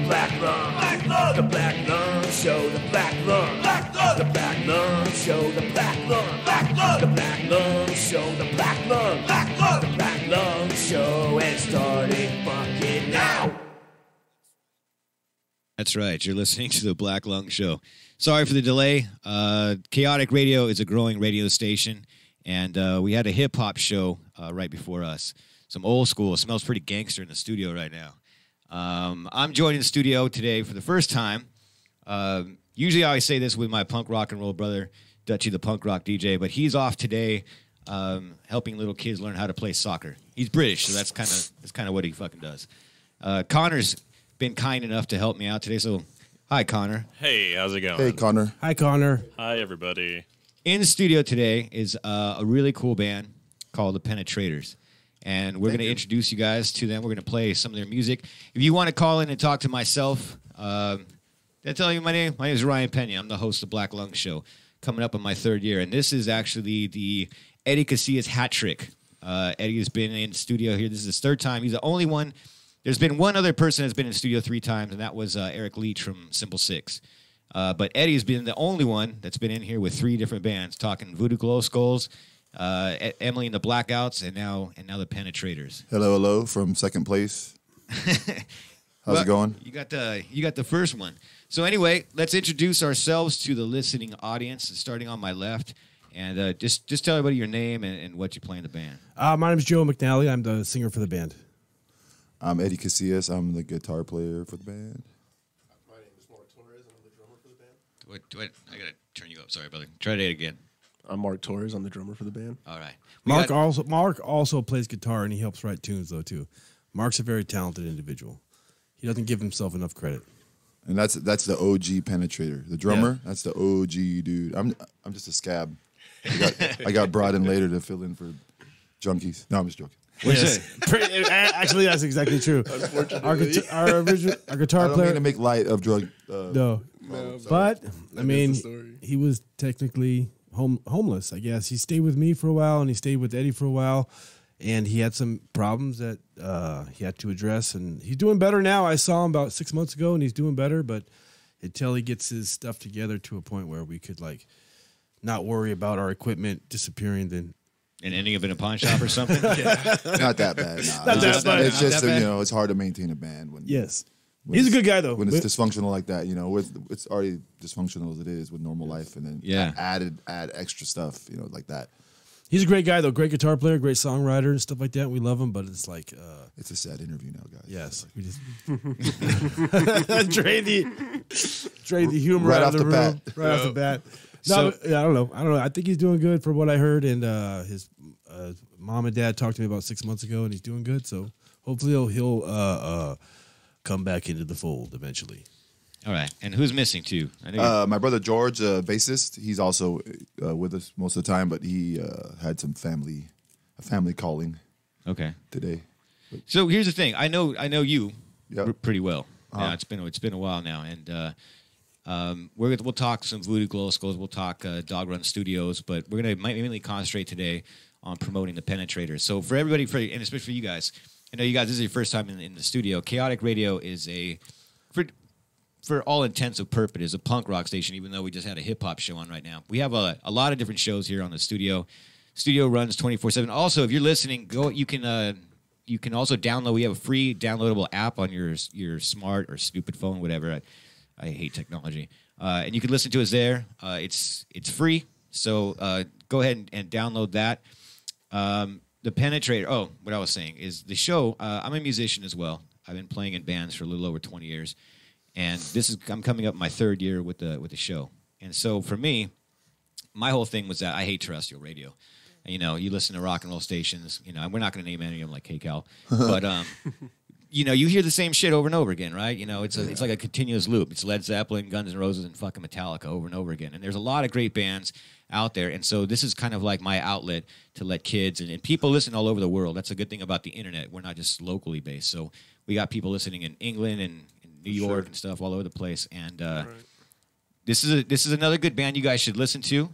black lung. Black lung. The black lung show. The black lung. Black lung. The black lung show. The black lung. Black lung. The black lung show. The black lung. Black lung. The black lung show. And starting fucking now. That's right. You're listening to the Black Lung Show. Sorry for the delay. Kaotic Radio is a growing radio station, and we had a hip-hop show right before us. Some old school. It smells pretty gangster in the studio right now. I'm joining the studio today for the first time. Usually I always say this with my punk rock and roll brother, Dutchie the punk rock DJ, but he's off today helping little kids learn how to play soccer. He's British, so that's kind of what he fucking does. Connor's been kind enough to help me out today, so hi, Connor. Hey, how's it going? Hey, Connor. Hi, Connor. Hi, everybody. In the studio today is a really cool band called the Penetrators, and we're going to introduce you guys to them. We're going to play some of their music. If you want to call in and talk to myself, did I tell you my name? My name is Ryan Pena. I'm the host of the Black Lung Show, coming up on my third year, and this is actually the Eddie Casillas hat trick. Eddie has been in the studio here. This is his third time. He's the only one. There's been one other person that's been in the studio 3 times, and that was Eric Leach from Simple Six. But Eddie's been the only one that's been in here with 3 different bands, talking Voodoo Glow Skulls, Emily and the Blackouts, and now the Penetrators. Hello, from second place. How's it going? You got the first one. So anyway, let's introduce ourselves to the listening audience, starting on my left, and just tell everybody your name and what you play in the band. My name is Joe McNally. I'm the singer for the band. I'm Eddie Casillas. I'm the guitar player for the band. My name is Mark Torres. I'm the drummer for the band. I gotta turn you up. Sorry, brother. Try that again. I'm Mark Torres. I'm the drummer for the band. All right. Mark also plays guitar, and he helps write tunes, though, too. Mark's a very talented individual. He doesn't give himself enough credit. And that's the OG Penetrator. The drummer, That's the OG dude. I'm just a scab. I got brought in later to fill in for junkies. No, I'm just joking. Yes. Actually, that's exactly true. Unfortunately. Our guitar I don't player. mean to make light of drug. No, but I mean, he was technically homeless. I guess he stayed with me for a while, and he stayed with Eddie for a while, and he had some problems that he had to address. And he's doing better now. I saw him about 6 months ago, and he's doing better. But until he gets his stuff together to a point where we could not worry about our equipment disappearing, then. And ending up in a pawn shop or something? Not that bad. Nah. It's just it's hard to maintain a band when. Yes. He's a good guy, though. When it's dysfunctional like that, it's already dysfunctional as it is with normal life, and then add extra stuff, like that. He's a great guy, though. Great guitar player, great songwriter, and stuff like that. We love him, but it's like... it's a sad interview now, guys. Yes. We just... drain the humor right out of the room. Right off the bat. No, I don't know. I think he's doing good for what I heard, and his mom and dad talked to me about 6 months ago, and he's doing good, so hopefully he'll come back into the fold eventually. All right. And who's missing, too? My brother George, bassist, he's also with us most of the time, but he had some family calling today. So here's the thing. I know you pretty well. Uh-huh. Yeah, it's been a while now, and we'll talk some Voodoo Glow Skulls. We'll talk Dog Run Studios, but we're going to mainly concentrate today on promoting the Penetrators. So for everybody, and especially for you guys, I know you guys, this is your first time in the studio. Kaotic Radio is for all intents and purposes, a punk rock station, even though we just had a hip-hop show on right now. We have a lot of different shows here on the studio. Studio runs 24/7. Also, if you're listening, you can also download. We have a free downloadable app on your smart or stupid phone, whatever. I hate technology. And you can listen to us there. It's free, so go ahead and download that. The Penetrator. Oh, what I was saying is the show. I'm a musician as well. I've been playing in bands for a little over 20 years, and I'm coming up my third year with the show. And so for me, my whole thing was that I hate terrestrial radio. You listen to rock and roll stations. We're not going to name any of them like K-Cal, but you hear the same shit over and over again, right? It's like a continuous loop. It's Led Zeppelin, Guns N' Roses, and fucking Metallica over and over again. And there's a lot of great bands out there. And so this is kind of like my outlet to let kids and people listen all over the world. That's a good thing about the internet. We're not just locally based. So we got people listening in England and in New York and stuff all over the place. And this is another good band you guys should listen to.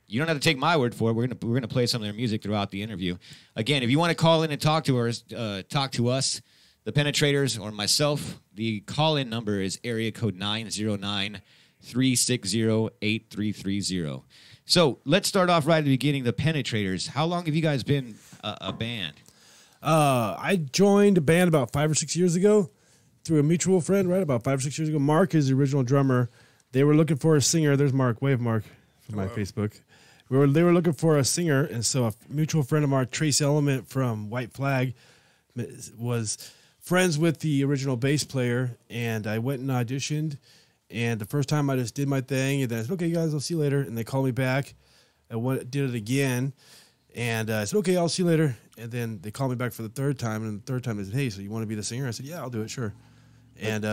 You don't have to take my word for it. We're gonna play some of their music throughout the interview. Again, if you want to call in and talk to us, the Penetrators or myself, the call-in number is area code 909-360-8330. So let's start off right at the beginning. The Penetrators. How long have you guys been a band? I joined a band about 5 or 6 years ago through a mutual friend, right? About 5 or 6 years ago. Mark is the original drummer. They were looking for a singer. There's Mark. Wave, Mark, from my Facebook. They were looking for a singer, and so a mutual friend of ours, Trace Element from White Flag, was friends with the original bass player, and I went and auditioned. And the first time I just did my thing, and then I said, okay, guys, I'll see you later. And they called me back. I did it again. And I said, okay, I'll see you later. And then they called me back for the third time. And the third time they said, hey, so you want to be the singer? I said, yeah, I'll do it, sure. And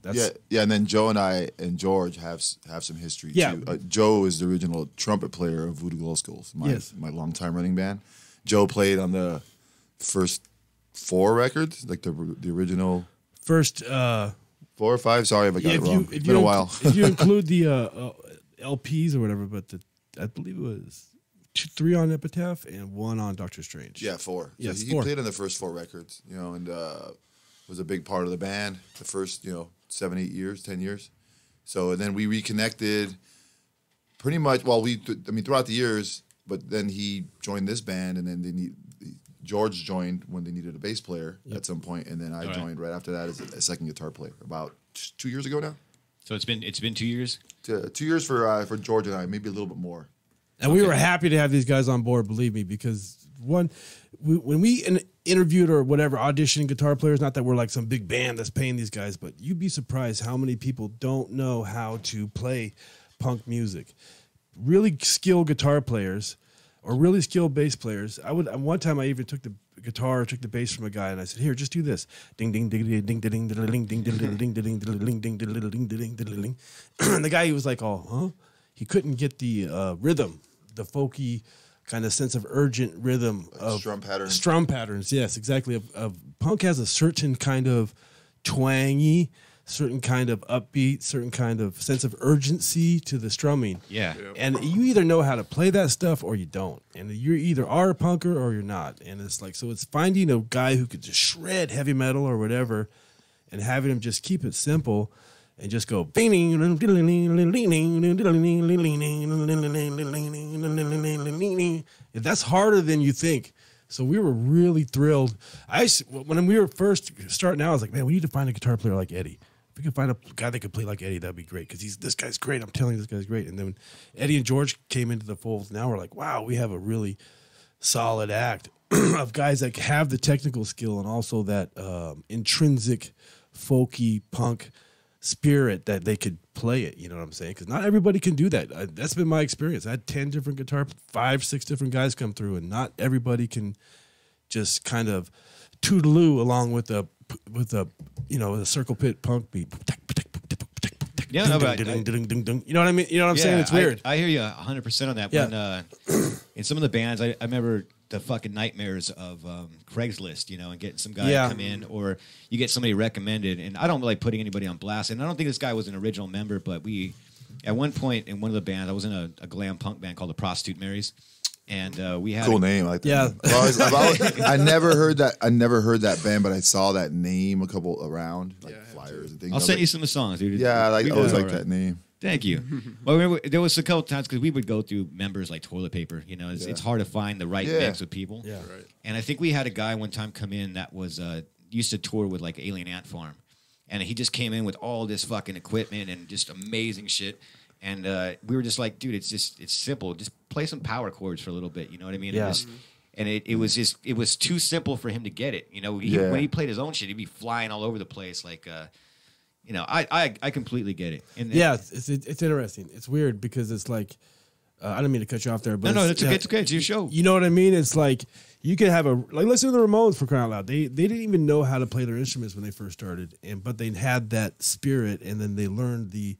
that's... Yeah. And then Joe and I and George have some history, Yeah. too. Joe is the original trumpet player of Voodoo Glow Skulls, my longtime running band. Joe played on the first 4 records, like the original... First... 4 or 5. Sorry if I got it wrong. It's been a while. If you include the LPs or whatever, but I believe it was 3 on Epitaph and 1 on Doctor Strange. Yeah, 4. Yes, so he 4. played on the first 4 records, and was a big part of the band the first, 7, 8 years, 10 years. So and then we reconnected pretty much. Well, throughout the years, but then he joined this band, and then George joined when they needed a bass player at some point, and then I joined right after that as a second guitar player about 2 years ago now. So it's been 2 years? 2 years for George and I, maybe a little bit more. And we were happy to have these guys on board, believe me, because when we interviewed or whatever, auditioning guitar players, not that we're like some big band that's paying these guys, but you'd be surprised how many people don't know how to play punk music. Really skilled guitar players or really skilled bass players. One time I even took the guitar, took the bass from a guy, and I said, "Here, just do this, ding ding ding ding ding ding ding ding ding ding ding ding ding ding ding ding." And the guy, he was like, "Oh, huh?" He couldn't get the rhythm, the folky kind of sense of urgent rhythm of strum patterns. Strum patterns, yes, exactly. Of punk has a certain kind of twangy, certain kind of upbeat, certain kind of sense of urgency to the strumming. Yeah. And you either know how to play that stuff or you don't. And you either are a punker or you're not. And it's like, so it's finding a guy who could just shred heavy metal or whatever and having him just keep it simple and just go. That's harder than you think. So we were really thrilled. When we were first starting out, I was like, man, we need to find a guitar player like Eddie. If we could find a guy that could play like Eddie, that'd be great. Because this guy's great. I'm telling you, this guy's great. And then when Eddie and George came into the fold, now we're like, wow, we have a really solid act of guys that have the technical skill and also that intrinsic folky punk spirit that they could play it. You know what I'm saying? Because not everybody can do that. That's been my experience. I had 10 different 5, 6 different guys come through, and not everybody can just kind of toodaloo along with a circle pit punk beat. Yeah, no, but you know what I mean? You know what I'm saying? It's weird. I hear you 100% on that. Yeah. When in some of the bands, I remember the fucking nightmares of Craigslist, and getting some guy to come in, or you get somebody recommended. And I don't like putting anybody on blast. And I don't think this guy was an original member, but at one point in one of the bands, I was in a glam punk band called the Prostitute Marys. And we had cool name, I like that. Yeah. I never heard that. I never heard that band, but I saw that name a couple around, flyers and things. I'll send you some of the songs, dude. Yeah, I always like that name. Thank you. Well, there was a couple times because we would go through members like toilet paper. It's hard to find the right mix of people. Yeah, right. And I think we had a guy one time come in that was used to tour with like Alien Ant Farm, and he just came in with all this fucking equipment and just amazing shit. And we were just like, dude, it's simple. Just play some power chords for a little bit. You know what I mean? Yeah. And it was too simple for him to get it. When he played his own shit, he'd be flying all over the place. Like, I completely get it. And it's interesting. It's weird because it's like, I don't mean to cut you off there, but no, it's okay. It's okay. It's your show. You know what I mean? It's like you could have listen to the Ramones, for crying out loud. They didn't even know how to play their instruments when they first started, but they had that spirit, and then they learned the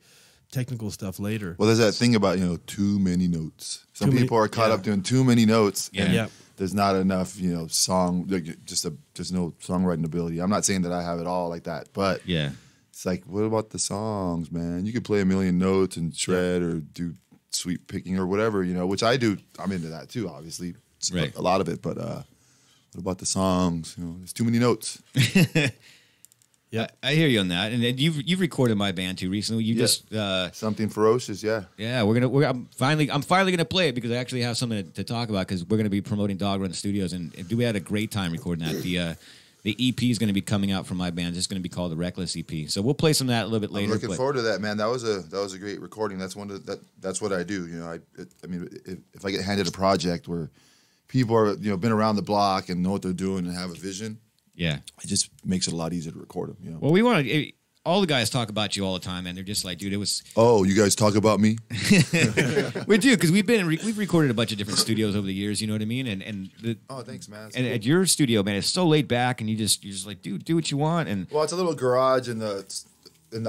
technical stuff later. Well, there's that thing about too many notes. Some people are caught up doing too many notes, and there's not enough song. Just no songwriting ability. I'm not saying that I have it all like that, but it's like, what about the songs, man? You could play a million notes and shred or do sweep picking or whatever, which I do. I'm into that too, obviously, right. A lot of it, but What about the songs? You know, there's too many notes. Yeah, I hear you on that. And you've recorded my band too recently. You just Something Ferocious, yeah. Yeah, I'm finally gonna play it because I actually have something to talk about because we're gonna be promoting Dog Run Studios and we had a great time recording that. The EP is gonna be coming out from my band. It's gonna be called the Reckless EP. So we'll play some of that a little bit later. I'm looking forward to that, man. That was a great recording. That's that's what I do. You know, I mean, if I get handed a project where people are been around the block and know what they're doing and have a vision. Yeah, it just makes it a lot easier to record them. You know? Well, we want to. All the guys talk about you all the time, and they're just like, dude, it was. Oh, you guys talk about me? We do because we've recorded a bunch of different studios over the years. You know what I mean? Oh, thanks, man. That's and cool. At your studio, man, it's so laid back, and you're just like, dude, do what you want. And well, it's a little garage in the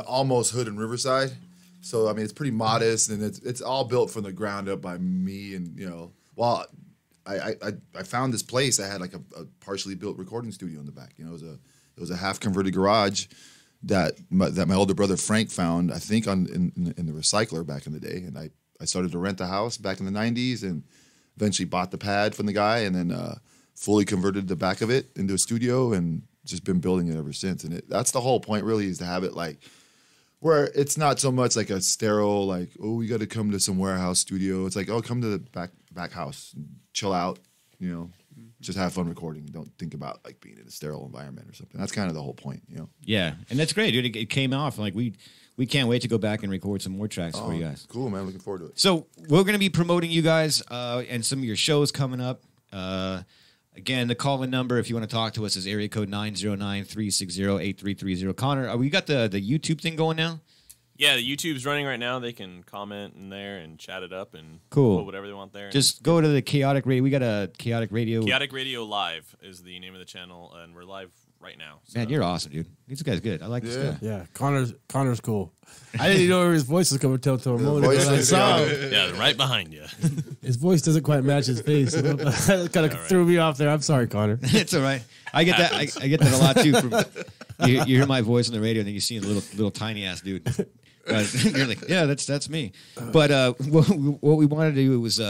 almost hood in Riverside, so I mean, it's pretty modest, and it's all built from the ground up by me, and well. I found this place that had like a partially built recording studio in the back. You know, it was a half converted garage that my older brother Frank found, I think, in the recycler back in the day. And I started to rent the house back in the 90s and eventually bought the pad from the guy and then fully converted the back of it into a studio and just been building it ever since. And that's the whole point, really, is to have it like where it's not so much like a sterile, like, oh, we got to come to some warehouse studio. It's like, oh, come to the back house, chill out, just have fun recording. Don't think about like being in a sterile environment or something. That's kind of the whole point, Yeah, and that's great, dude. It came off like we can't wait to go back and record some more tracks for you guys. Cool, man. Looking forward to it. So we're going to be promoting you guys and some of your shows coming up. Again, the call-in number, if you want to talk to us, is area code 909-360-8330. Connor, we got the YouTube thing going now? Yeah, the YouTube's running right now. They can comment in there and chat it up and cool. put whatever they want there. Just go to the Kaotic Radio. We got a Kaotic Radio. Chaotic Radio Live is the name of the channel, and we're live right now. So. Man, you're awesome, dude. This guy's good. I like this guy. Yeah, Connor's cool. I didn't even know where his voice was coming to a moment voice ago. I is- saw him. Yeah, right behind you. His voice doesn't quite match his face. That kind of threw me off there. I'm sorry, Connor. It's all right. I get that. I get that a lot too. You hear my voice on the radio, and then you see a little tiny ass dude. You're like, yeah, that's me. But what we wanted to do was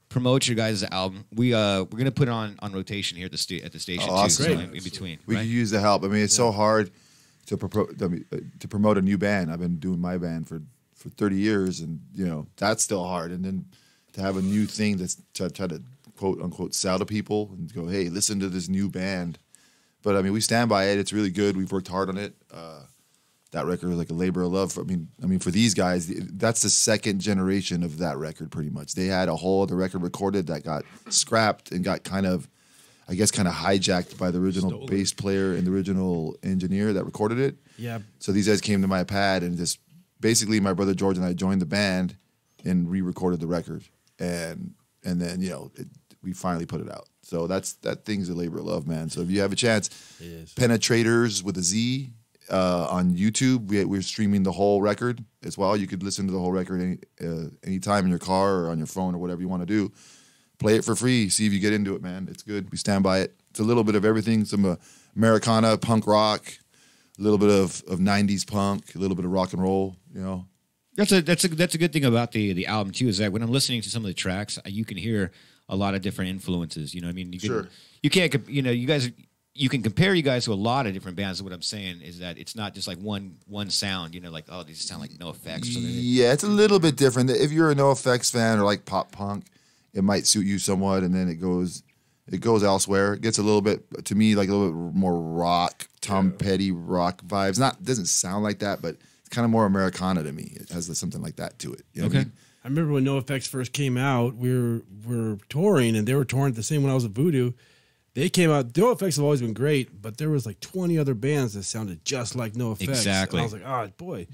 promote your guys' album. We're gonna put it on rotation here at the station too, awesome. so in between. We could use the help. I mean, it's so hard to promote a new band. I've been doing my band for 30 years, and that's still hard. And then to have a new thing that's try to quote unquote sell to people and go, hey, listen to this new band. But I mean, we stand by it. It's really good. We've worked hard on it. That record was like a labor of love. I mean, for these guys, that's the second generation of that record, pretty much. They had a whole other record recorded that got scrapped and got kind of hijacked by the original bass player and the original engineer that recorded it. Yeah. So these guys came to my pad and just basically my brother George and I joined the band and re-recorded the record, and then we finally put it out. So that thing's a labor of love, man. So if you have a chance, Penetrators with a Z. On YouTube, we're streaming the whole record as well. You could listen to the whole record anytime in your car or on your phone or whatever you want to do. Play it for free. See if you get into it, man. It's good. We stand by it. It's a little bit of everything. Some Americana, punk rock, a little bit of 90s punk, a little bit of rock and roll, That's a good thing about the album too, is that when I'm listening to some of the tracks, you can hear a lot of different influences. I mean, you can't, you guys. You can compare you guys to a lot of different bands. What I'm saying is that it's not just like one sound. Like, oh, these sound like NoFX. Yeah, it's a little bit different. If you're a NoFX fan or like pop punk, it might suit you somewhat, and then it goes elsewhere. It gets a little bit, to me, like a little bit more rock, Tom Petty rock vibes. Doesn't sound like that, but it's kind of more Americana to me. It has something like that to it. You know what I mean? I remember when NoFX first came out, we were touring, and they were touring at the same when I was at Voodoo. They came out. NoFX have always been great, but there was like 20 other bands that sounded just like NoFX. Exactly. And I was like, oh boy.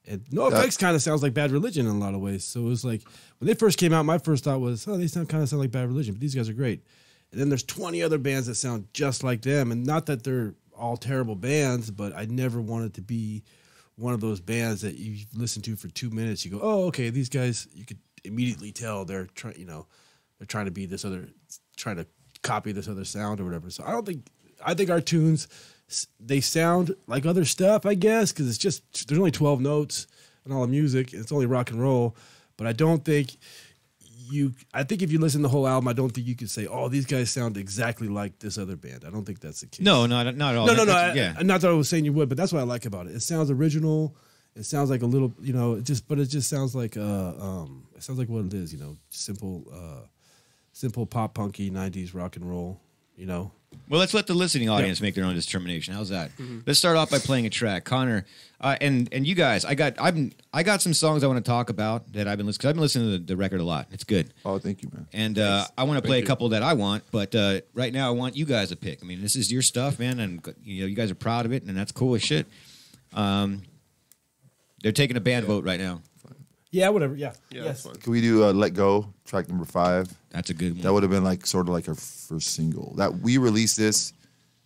And NoFX kind of sounds like Bad Religion in a lot of ways. So it was like when they first came out, my first thought was, oh, they kind of sound like Bad Religion, but these guys are great. And then there's 20 other bands that sound just like them, and not that they're all terrible bands, but I never wanted to be one of those bands that you listen to for 2 minutes. You go, oh, okay, these guys. You could immediately tell they're trying to be this other, trying to copy this other sound or whatever. So I think our tunes, they sound like other stuff, I guess, because there's only 12 notes and all the music. It's only rock and roll, but I don't think I think if you listen to the whole album, I don't think you could say, "Oh, these guys sound exactly like this other band." I don't think that's the case. No, not at all. No. Yeah. Not that I was saying you would, but that's what I like about it. It sounds original. It sounds like a little, it just sounds like it sounds like what it is, simple pop punky 90s rock and roll, Well, let's let the listening audience make their own determination. How's that? Let's start off by playing a track, Connor, and you guys. I got some songs I want to talk about that I've been listening. Cause I've been listening to the record a lot. It's good. Oh, thank you, man. And I want to play a couple that I want, but right now I want you guys to pick. I mean, this is your stuff, man, and you guys are proud of it, and that's cool as shit. They're taking a band vote right now. Yeah, whatever. Yeah. That's fine. Can we do Let Go, track number 5? That's a good one. That would have been like sort of like our first single. That we released this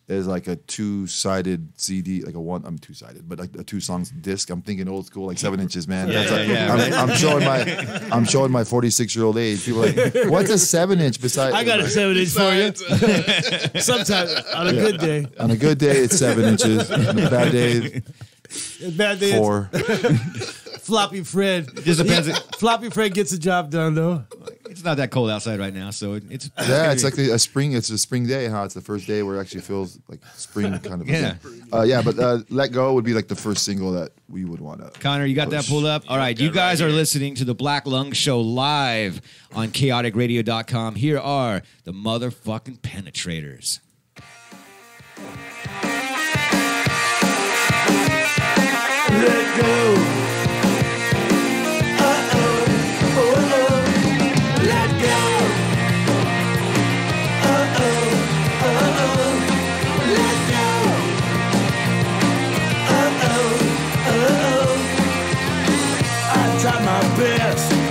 as like a 2-sided CD, like I'm 2-sided, but like a 2-song disc. I'm thinking old school, like 7 inches, man. I'm showing my 46-year-old age. People are like, what's a 7-inch beside? I got a 7-inch for you. Sometimes on a good day. On a good day, it's 7 inches. On a bad day, 4. Floppy Fred. Just depends. Floppy Fred gets the job done, though. It's not that cold outside right now, so it's it's like a spring. It's a spring day. It's the first day where it actually feels like spring kind of. Yeah. But Let Go would be like the first single that we would want to. Connor, you got that pulled up? All right, you guys are listening to the Black Lung Show live on chaoticradio.com. Here are the motherfucking Penetrators. Let go.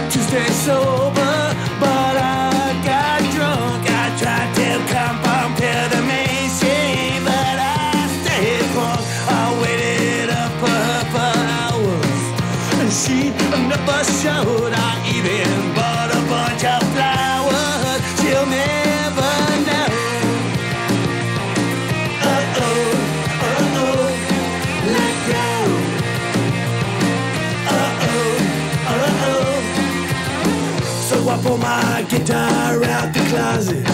To stay sober, but I got drunk. I tried to compare the mainstream, but I stayed drunk. I waited up for hours, and she never showed. I even bought a bunch of flowers. She'll never know. Let go. So I pulled my guitar out the closet.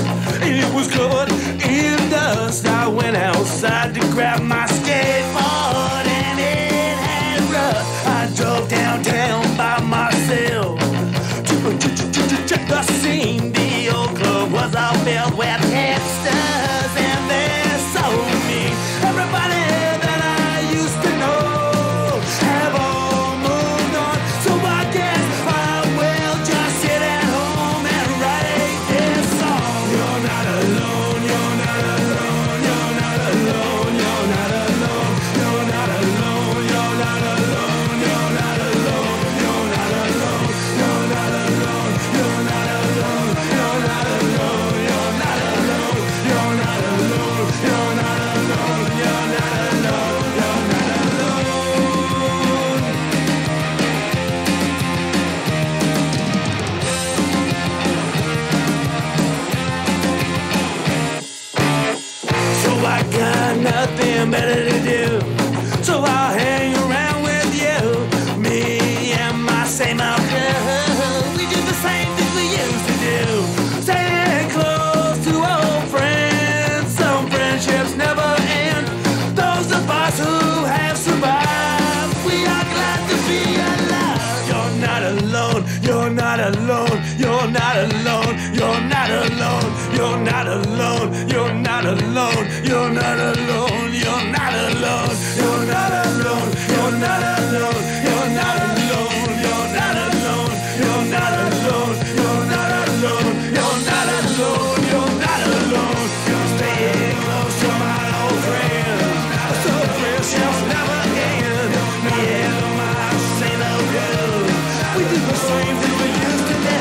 It was covered in dust. I went outside to grab my skateboard, and it had rust. I drove downtown by myself to check the scene. The old club was all filled with hipsters, and they're so mean. Everybody that I used to know have all moved on. So I guess I will just sit at home and write this song. You're not alone, you're not alone, you're not alone, you're not alone, you're not alone, you're not alone, you're not alone, you're not alone, you're not alone, you're not alone, you're not alone, you're not alone, you're not alone, you're not alone, you're not alone, you're not alone. So I got nothing better to do, so I'll hang around with you. Me and my same old girl, we do the same things we used to do. Staying close to old friends, some friendships never end. Those of us who have survived, we are glad to be alive. You're not alone, you're not alone, you're not alone, you're not alone, you're not alone, you're not alone, you're not alone, you're not alone, you're not alone, you're not alone, you're not alone, you're not alone, you're not alone, you're not alone, you're not alone, you're not alone. You're staying close to my old friends, so friendships never end. Me and my same old girl, we do the same thing we used to do.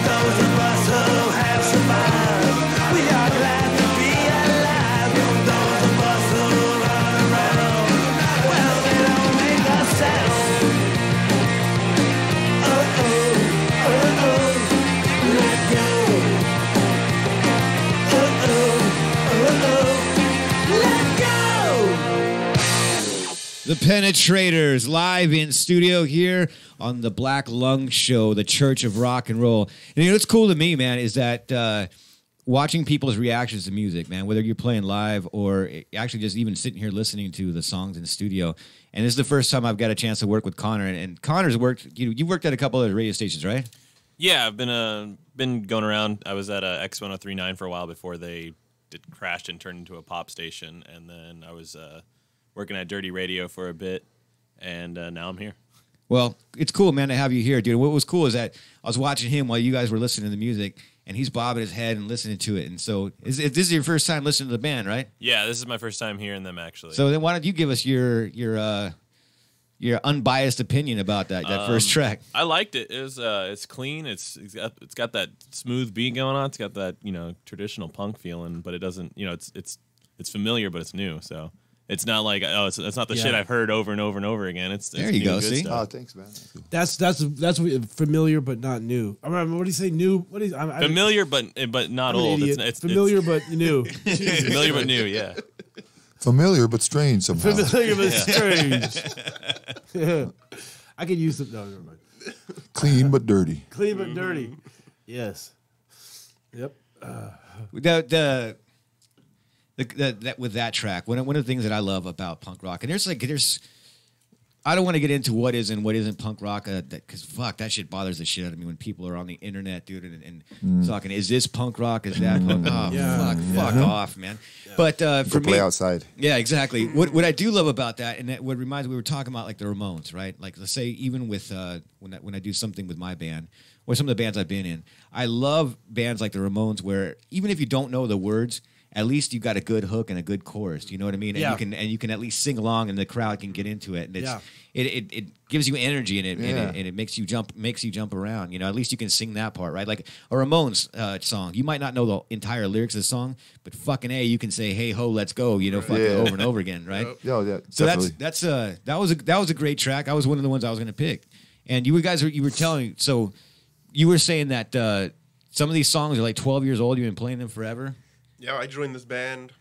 Those of us who have survived, we are glad to be alive. Those of us who run around, we The Penetrators live in studio here on the Black Lung Show, the Church of Rock and Roll. And you know what's cool to me, man, is that watching people's reactions to music, man, whether you're playing live or actually just even sitting here listening to the songs in the studio. And this is the first time I've got a chance to work with Connor. And Connor's worked, you worked at a couple of radio stations, right? Yeah, I've been going around. I was at X1039 for a while before they crashed and turned into a pop station. And then I was working at Dirty Radio for a bit. And now I'm here. Well, it's cool, man, to have you here, dude. What was cool is that I was watching him while you guys were listening to the music, and he's bobbing his head and listening to it. And so this is your first time listening to the band, right? Yeah, this is my first time hearing them, actually. So then why don't you give us your unbiased opinion about that first track? I liked it. It's clean. It's got that smooth beat going on. It's got that traditional punk feeling, but it doesn't. It's familiar, but it's new. So it's not like it's not the shit I've heard over and over and over again. It's there you go. See, stuff. Oh, thanks, man. That's familiar but not new. I mean, what do you say? New? What is familiar but not old? It's familiar but new. Familiar but new. Yeah. Familiar but strange somehow. Familiar but strange. Yeah. I could use it. No, never mind. Clean but dirty. Clean but dirty. Yes. Yep. With that track, one of the things that I love about punk rock, and there's I don't want to get into what is and what isn't punk rock, because fuck, that shit bothers the shit out of me when people are on the internet, dude, and talking, is this punk rock, is that punk? Oh, fuck off, man. Yeah. But for play me, outside. Yeah, exactly. What I do love about that, and what reminds me, we were talking about like the Ramones, right? Like let's say even with when I do something with my band or some of the bands I've been in, I love bands like the Ramones where even if you don't know the words, at least you got a good hook and a good chorus. You know what I mean? And you can at least sing along, and the crowd can get into it. And it gives you energy, and it makes you jump around. At least you can sing that part, right? Like a Ramones song, you might not know the entire lyrics of the song, but fucking A, you can say "Hey ho, let's go," fucking over and over again, right? Yeah. So that was a great track. That was one of the ones I was going to pick. And you were telling, so you were saying that some of these songs are like 12 years old. You've been playing them forever. Yeah, I joined this band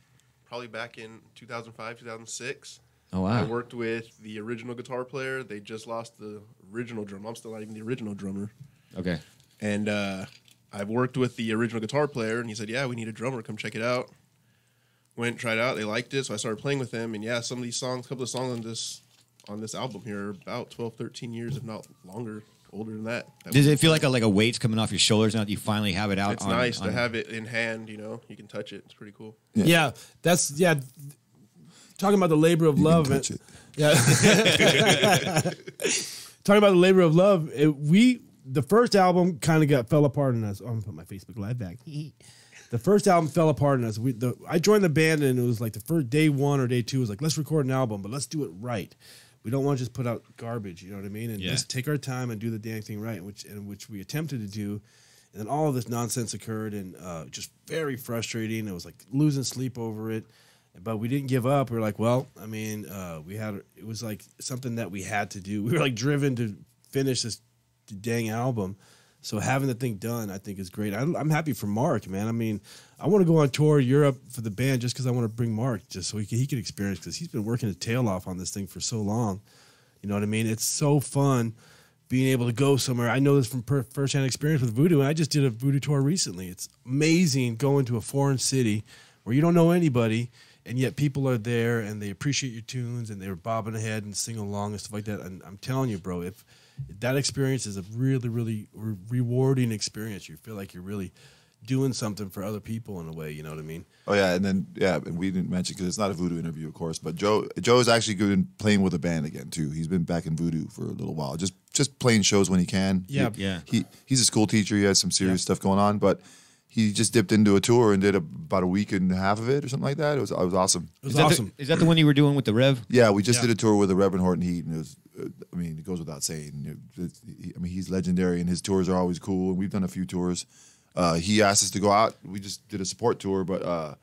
probably back in 2005, 2006. Oh, wow. I worked with the original guitar player. They just lost the original drummer. I'm still not even the original drummer. Okay. And I've worked with the original guitar player, and he said, yeah, we need a drummer. Come check it out. Went, tried it out. They liked it, so I started playing with them. And, yeah, some of these songs, a couple of songs on this album here are about 12, 13 years, if not longer. Older than that. Does it feel like a weight's coming off your shoulders now that you finally have it out? It's nice to have it in hand, you can touch it. It's pretty cool. Yeah, talking about the labor of love. Touch it. Yeah. Talking about the labor of love, the first album kind of fell apart on us. I'm going to put my Facebook Live back. The first album fell apart on us. I joined the band, and it was like the first day one or day two was like, let's record an album, but let's do it right. We don't want to just put out garbage, you know what I mean? And let's take our time and do the damn thing right, which we attempted to do. And then all of this nonsense occurred, and just very frustrating. It was like losing sleep over it. But we didn't give up. We were like, well, I mean, it was like something that we had to do. We were like driven to finish this dang album. So having the thing done, I think, is great. I'm happy for Mark, man. I mean, I want to go on tour Europe for the band just because I want to bring Mark, just so he can experience, because he's been working his tail off on this thing for so long. You know what I mean? It's so fun being able to go somewhere. I know this from firsthand experience with Voodoo, and I just did a Voodoo tour recently. It's amazing going to a foreign city where you don't know anybody, and yet people are there, and they appreciate your tunes, and they're bobbing ahead and singing along and stuff like that. And I'm telling you, bro, if that experience is a really, really rewarding experience. You feel like you're really doing something for other people in a way, you know what I mean? Oh, yeah, and we didn't mention, because it's not a Voodoo interview, of course, but Joe's actually been playing with a band again, too. He's been back in Voodoo for a little while, just playing shows when he can. Yeah. He's a school teacher. He has some serious stuff going on, but he just dipped into a tour and did about a week and a half of it or something like that. It was awesome. It was awesome. Is that the one you were doing with the Rev? Yeah, we just did a tour with the Reverend Horton Heat, and it was, it goes without saying. He's legendary, and his tours are always cool, and we've done a few tours. He asked us to go out. We just did a support tour, but I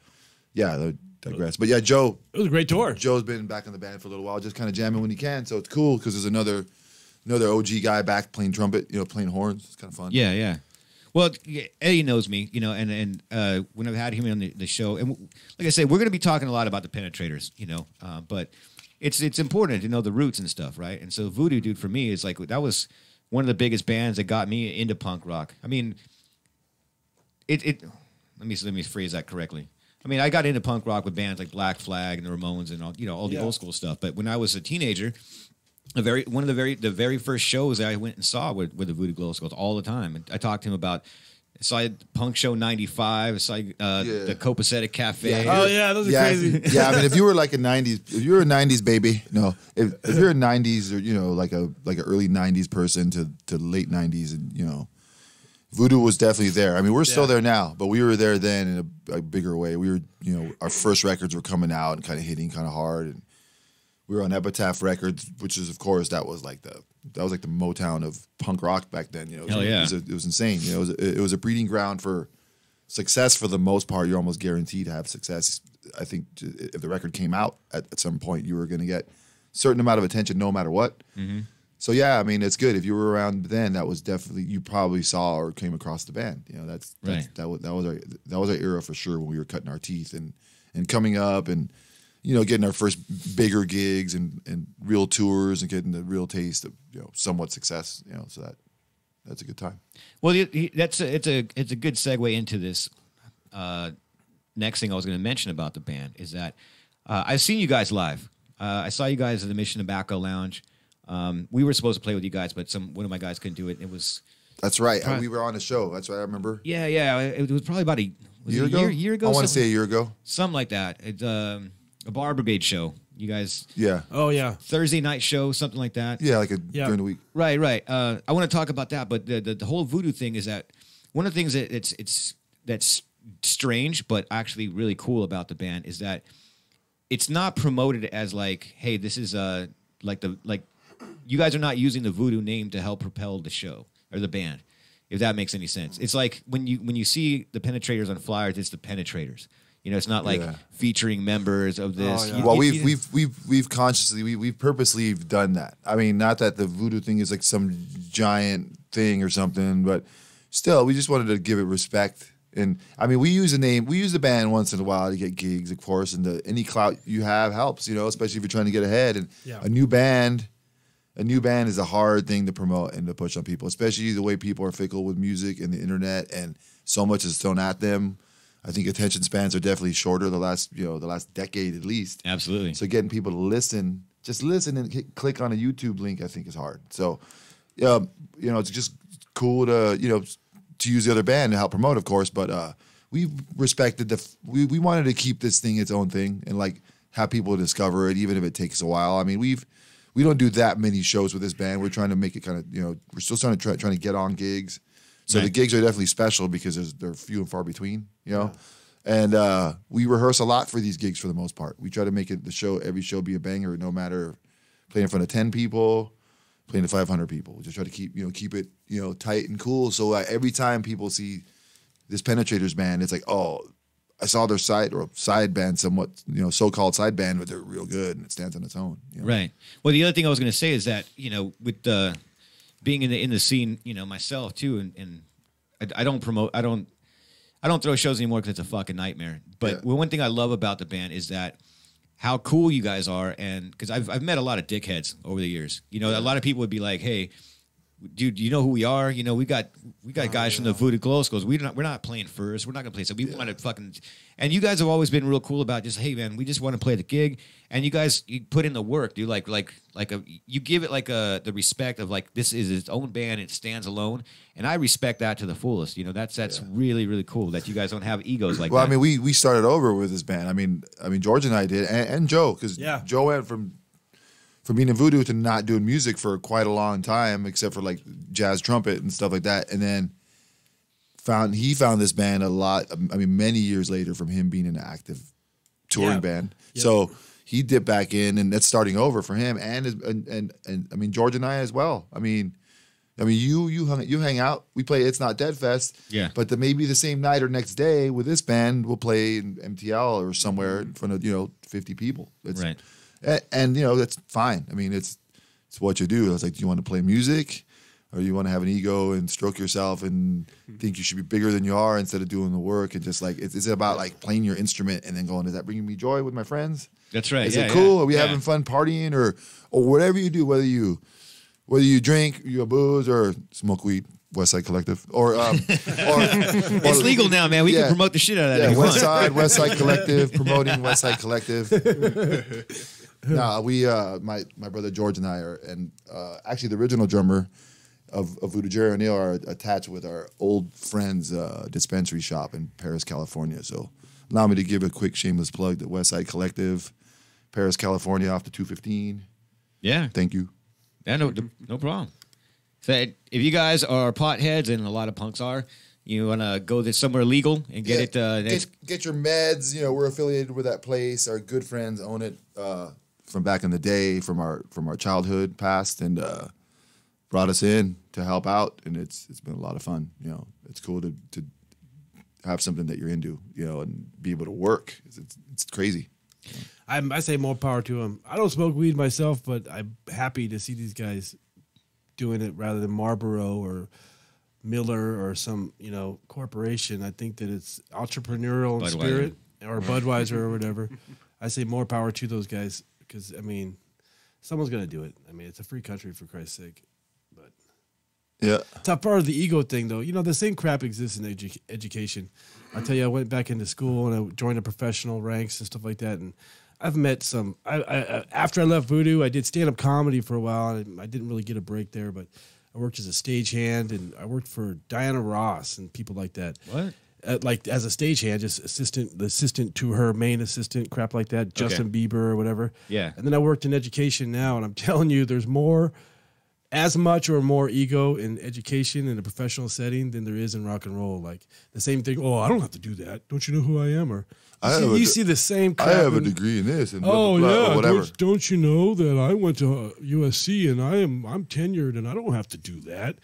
digress. But yeah, Joe. It was a great tour. Joe's been back in the band for a little while, just kind of jamming when he can, so it's cool because there's another OG guy back playing trumpet, playing horns. It's kind of fun. Yeah. Well, Eddie knows me, and when I've had him on the show, and like I said, we're going to be talking a lot about the Penetrators, but it's important to know the roots and stuff, right? And so Voodoo Dude for me is like that was one of the biggest bands that got me into punk rock. I mean, let me phrase that correctly. I mean, I got into punk rock with bands like Black Flag and the Ramones and all the old school stuff. But when I was a teenager, the very first shows that I went and saw were the Voodoo Glow Skulls all the time. And I talked to him about. So I had Punk Show '95. I saw the Copacetic Cafe. Oh yeah, those are crazy. Yeah, I mean, if you were like a '90s, if you're a '90s baby, no, if you're a '90s or like an early '90s person to late '90s, and Voodoo was definitely there. I mean, we're still there now, but we were there then in a bigger way. We were, our first records were coming out and kind of hitting kind of hard, and we were on Epitaph Records, which is, of course, that was like the Motown of punk rock back then. Hell yeah. It was insane. It was a breeding ground for success for the most part. You're almost guaranteed to have success. I think if the record came out at some point, you were going to get a certain amount of attention no matter what. Mm-hmm. So yeah, I mean, it's good. If you were around then, that was definitely, you probably saw or came across the band. That was our era for sure when we were cutting our teeth and coming up and getting our first bigger gigs and real tours and getting the real taste of somewhat success. So that's a good time. Well, it's a good segue into this. Next thing I was going to mention about the band is that I've seen you guys live. I saw you guys at the Mission Tobacco Lounge. We were supposed to play with you guys, but one of my guys couldn't do it. It was. That's right. We were on a show. That's what I remember. Yeah. It was probably about a year ago. I want to say a year ago. Something like that. It's a Bar Brigade show. You guys. Yeah. Oh yeah. Thursday night show, something like that. Yeah, during the week. Right. I want to talk about that, but the whole Voodoo thing is that one of the things that that's strange, but actually really cool about the band is that it's not promoted as like, hey, this is you guys are not using the Voodoo name to help propel the show or the band, if that makes any sense. It's like when you see the Penetrators on flyers, it's the Penetrators. It's not like featuring members of this. Oh, yeah. Well, we've purposely done that. I mean, not that the Voodoo thing is like some giant thing or something, but still, we just wanted to give it respect. And I mean, we use the band once in a while to get gigs, of course, and any clout you have helps, especially if you're trying to get ahead. And a new band is a hard thing to promote and to push on people, especially the way people are fickle with music and the internet, and so much is thrown at them. I think attention spans are definitely shorter the last decade at least. Absolutely. So getting people to just listen and click on a YouTube link, I think is hard. So, it's just cool to use the other band to help promote, of course. But we respected we wanted to keep this thing its own thing and like have people discover it, even if it takes a while. I mean, we don't do that many shows with this band. We're trying to make it kind of we're still trying to get on gigs. So the gigs are definitely special because they're few and far between, and we rehearse a lot for these gigs for the most part. We try to make every show be a banger, no matter playing in front of 10 people, playing to 500 people. We just try to keep it tight and cool. So every time people see this Penetrators band, it's like, oh, I saw their side band, somewhat so-called side band, but they're real good and it stands on its own. Right. Well, the other thing I was going to say is that with being in the scene, myself too, and I don't promote, I don't throw shows anymore because it's a fucking nightmare. But one thing I love about the band is that how cool you guys are, and because I've met a lot of dickheads over the years. A lot of people would be like, "Hey, dude, you know who we are? We got guys from the Voodoo Glow Skulls. We're not playing first. We're not gonna play. So we want to fucking." And you guys have always been real cool about just, hey man, we just want to play the gig, and you put in the work, dude. You give it the respect of like this is its own band, it stands alone, and I respect that to the fullest. That's really really cool that you guys don't have egos like that. Well, I mean, we started over with this band. I mean, George and I did, and Joe, because Joe went from being in Voodoo to not doing music for quite a long time, except for like jazz trumpet and stuff like that, and then he found this band a lot. I mean, many years later from him being an active touring band. Yep. So he dipped back in, and that's starting over for him. And I mean, George and I as well. I mean, you hang out. We play It's Not Dead Fest. Yeah. But maybe the same night or next day with this band, we'll play in MTL or somewhere in front of 50 people. Right. And that's fine. I mean, it's what you do. It's like, do you want to play music? or you want to have an ego and stroke yourself and think you should be bigger than you are instead of doing the work, and just like it's about like playing your instrument and then going, is that bringing me joy with my friends? That's right. Is it cool? Are we having fun partying or whatever you do, whether you drink, you booze or smoke weed? Westside Collective, or it's legal now, man. We can promote the shit out of that. Yeah, Westside Collective, promoting Westside Collective. No, we, my brother George and I are, and actually the original drummer of Voodoo, Jerry O'Neill, are attached with our old friend's dispensary shop in Paris, California. So allow me to give a quick shameless plug to Westside Collective, Paris, California, off the 215. Yeah, thank you. Yeah, no problem. So if you guys are potheads, and a lot of punks are, you want to go somewhere legal and get it. Get your meds. You know, we're affiliated with that place. Our good friends own it from back in the day, from our childhood past, and brought us in to help out. And it's been a lot of fun. You know, it's cool to have something that you're into. You know, and be able to work. It's crazy. You know? I say more power to them. I don't smoke weed myself, but I'm happy to see these guys doing it rather than Marlboro or Miller or some, corporation. I think that it's entrepreneurial in spirit, or Budweiser or whatever. I say more power to those guys because, someone's going to do it. It's a free country, for Christ's sake. But yeah, it's not part of the ego thing, though. The same crap exists in education. I tell you, I went back into school and I joined the professional ranks and stuff like that, and I've met some. After I left Voodoo, I did stand-up comedy for a while. And I didn't really get a break there, but I worked as a stagehand, and I worked for Diana Ross and people like that. What? Like as a stagehand, just the assistant to her main assistant, crap like that, Justin Bieber or whatever. Yeah. And then I worked in education now, and I'm telling you, there's as much or more ego in education in a professional setting than there is in rock and roll. Like the same thing. Oh, I don't have to do that. Don't you know who I am? Or you see the same crap. I have a degree in this. And oh, blah, blah, yeah. or whatever. Don't you know that I went to USC and I'm tenured and I don't have to do that?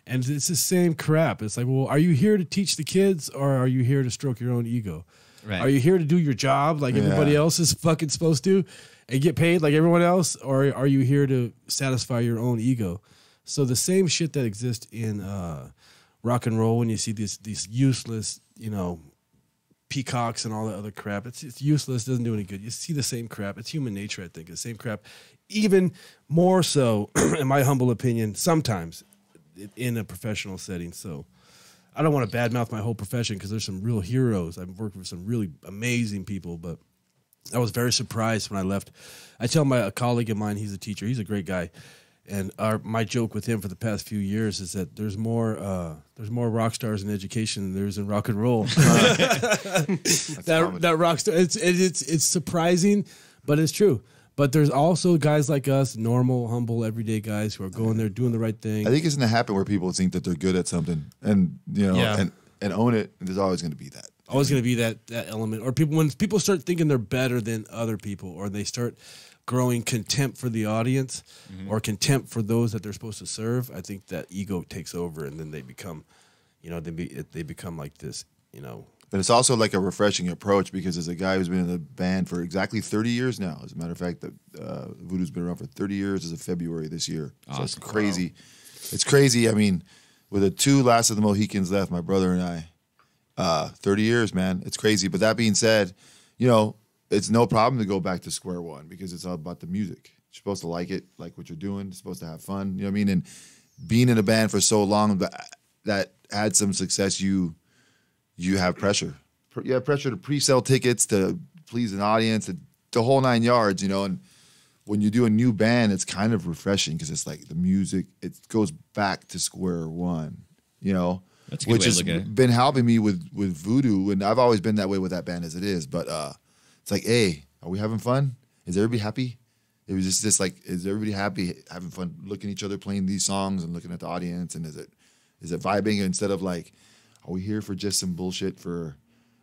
And it's the same crap. It's like, well, are you here to teach the kids or are you here to stroke your own ego? Right. Are you here to do your job like everybody else is fucking supposed to and get paid like everyone else? Or are you here to satisfy your own ego? So the same shit that exists in rock and roll when you see these useless, peacocks and all that other crap. It's useless, doesn't do any good. You see the same crap. It's human nature, I think. The same crap. Even more so, in my humble opinion, sometimes in a professional setting. So I don't want to badmouth my whole profession because there's some real heroes. I've worked with some really amazing people, but I was very surprised when I left. I tell a colleague of mine, he's a teacher. He's a great guy. And my joke with him for the past few years is that there's more rock stars in education than there is in rock and roll. that rock star, it's surprising, but it's true. But there's also guys like us, normal, humble, everyday guys who are going there doing the right thing. I think it's going to happen where people think that they're good at something, and and own it. And there's always going to be that. Always going to be that element, or when people start thinking they're better than other people, or they start growing contempt for the audience or contempt for those that they're supposed to serve, I think that ego takes over, and then they become, they become like this, But it's also like a refreshing approach because as a guy who's been in the band for exactly 30 years now, as a matter of fact, Voodoo's been around for 30 years as of February this year. Awesome. So it's crazy. Wow. It's crazy. With the two Last of the Mohicans left, my brother and I, 30 years, man. It's crazy. But that being said, it's no problem to go back to square one because it's all about the music. You're supposed to like it, like what you're doing. You're supposed to have fun. You know what I mean? And being in a band for so long that had some success, you have pressure. You have pressure to pre-sell tickets, to please an audience, the whole 9 yards, And when you do a new band, it's kind of refreshing because it's like the music, it goes back to square one, That's a good which way has to look at it. been helping me with Voodoo. And I've always been that way with that band as it is. But it's like, hey, are we having fun? Is everybody happy? It was just like, is everybody happy, having fun, looking at each other, playing these songs and looking at the audience? And is it vibing instead of like, are we here for just some bullshit for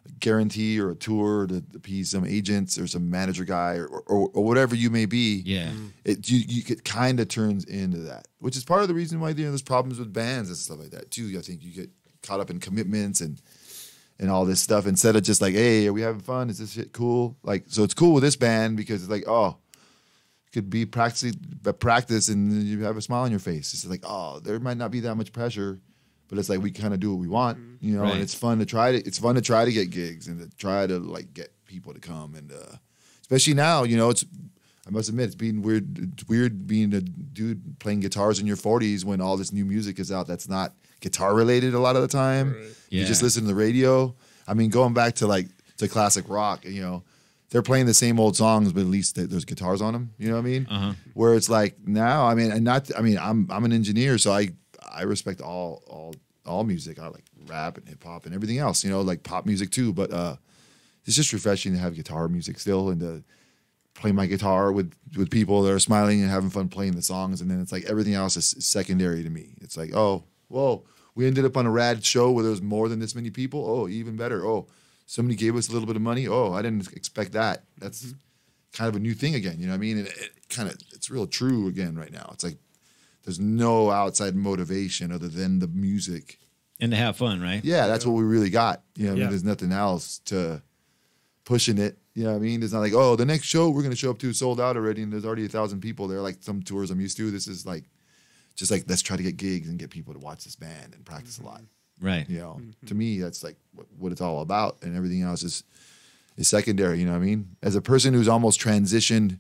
a guarantee or a tour to appease some agents or some manager guy or whatever you may be? Yeah. It kind of turns into that, which is part of the reason why there's problems with bands and stuff like that too. I think you get caught up in commitments and all this stuff instead of just like, hey, are we having fun? Is this shit cool? Like, so it's cool with this band because it's like, oh, could be practice and you have a smile on your face. It's like, oh, there might not be that much pressure, but it's like we kind of do what we want, you know. Right. And it's fun to try to get gigs and to try to like get people to come, and especially now, you know, I must admit it's being weird. It's weird being a dude playing guitars in your 40s when all this new music is out that's not guitar related a lot of the time. Right. You just Yeah. listen to the radio. I mean, going back to classic rock, you know, they're playing the same old songs, but at least there's guitars on them. You know what I mean? Uh-huh. Where it's like now, I mean, I'm an engineer, so I respect all music. I like rap and hip hop and everything else. You know, like pop music too. But it's just refreshing to have guitar music still and to play my guitar with people that are smiling and having fun playing the songs. And then it's like everything else is secondary to me. It's like, oh, whoa, we ended up on a rad show where there was more than this many people. Oh, even better. Oh, somebody gave us a little bit of money. Oh, I didn't expect that. That's kind of a new thing again. You know what I mean? And it's real true again right now. It's like there's no outside motivation other than the music. And to have fun, right? Yeah, that's what we really got. You know what I Yeah. mean? There's nothing else to pushing it. You know what I mean? It's not like, oh, the next show we're going to show up to is sold out already and there's already 1,000 people there, like some tours I'm used to. This is like, just like, let's try to get gigs and get people to watch this band and practice a lot. Right. You know, to me, that's like what it's all about, and everything else is secondary. You know what I mean? As a person who's almost transitioned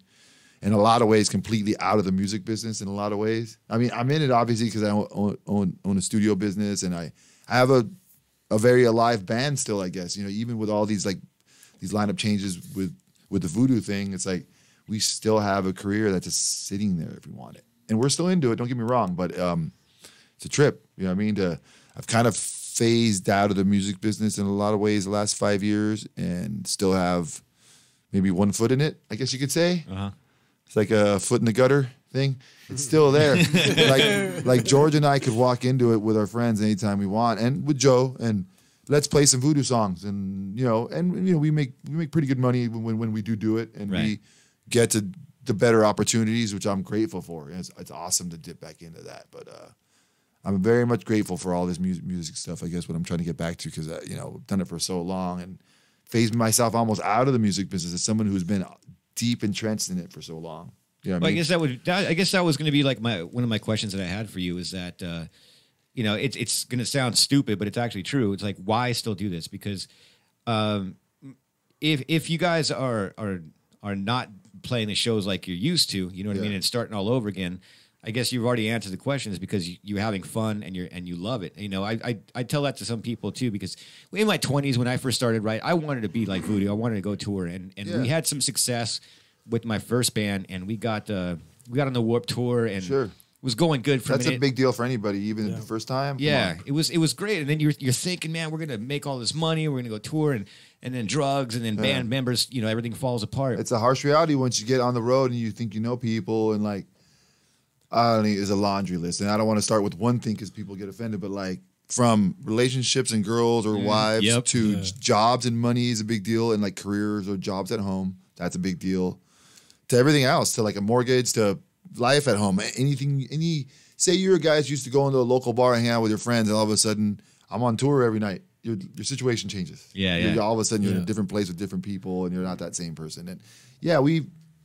in a lot of ways completely out of the music business in a lot of ways. I mean, I'm in it obviously because I own a studio business, and I have a very alive band still, I guess. You know, even with all these lineup changes with the Voodoo thing, it's like we still have a career that's just sitting there if we want it, and we're still into it. Don't get me wrong, but it's a trip. You know what I mean? I've kind of phased out of the music business in a lot of ways the last 5 years, and still have maybe one foot in it, I guess you could say. Uh-huh. It's like a foot in the gutter thing. It's still there. like George and I could walk into it with our friends anytime we want, and with Joe, and let's play some Voodoo songs, and we make pretty good money when we do it, and Right. we get to the better opportunities, which I'm grateful for. It's awesome to dip back into that, but I'm very much grateful for all this music stuff. I guess what I'm trying to get back to, because I've done it for so long and phased myself almost out of the music business as someone who's been deep entrenched in it for so long. You know what I Well, mean? I guess that was going to be like one of my questions that I had for you is that it's going to sound stupid, but it's actually true. It's like, why still do this? Because if you guys are not playing the shows like you're used to, you know what I Yeah. mean, and starting all over again, I guess you've already answered the question is because you're having fun and you love it. You know, I tell that to some people too, because in my 20s when I first started, right, I wanted to be like Voodoo. I wanted to go tour, and Yeah. we had some success with my first band, and we got on the Warped Tour, and Sure. it was going good for That's a minute. a big deal for anybody, even the first time. Come Yeah, on. it was great, and then you're thinking, man, we're gonna make all this money, we're gonna go tour, and then drugs, and then band members, everything falls apart. It's a harsh reality once you get on the road and you think you know people, and like, I don't know, it's a laundry list. And I don't want to start with one thing because people get offended, but like from relationships and girls or wives Yep. to jobs and money is a big deal, and like careers or jobs at home, that's a big deal, to everything else, to like a mortgage, to life at home, say you're a guy that's used to going to a local bar and hang out with your friends, and all of a sudden I'm on tour every night. Your situation changes. Yeah, You're- yeah. all of a sudden you're in a different place with different people, and you're not that same person. And yeah,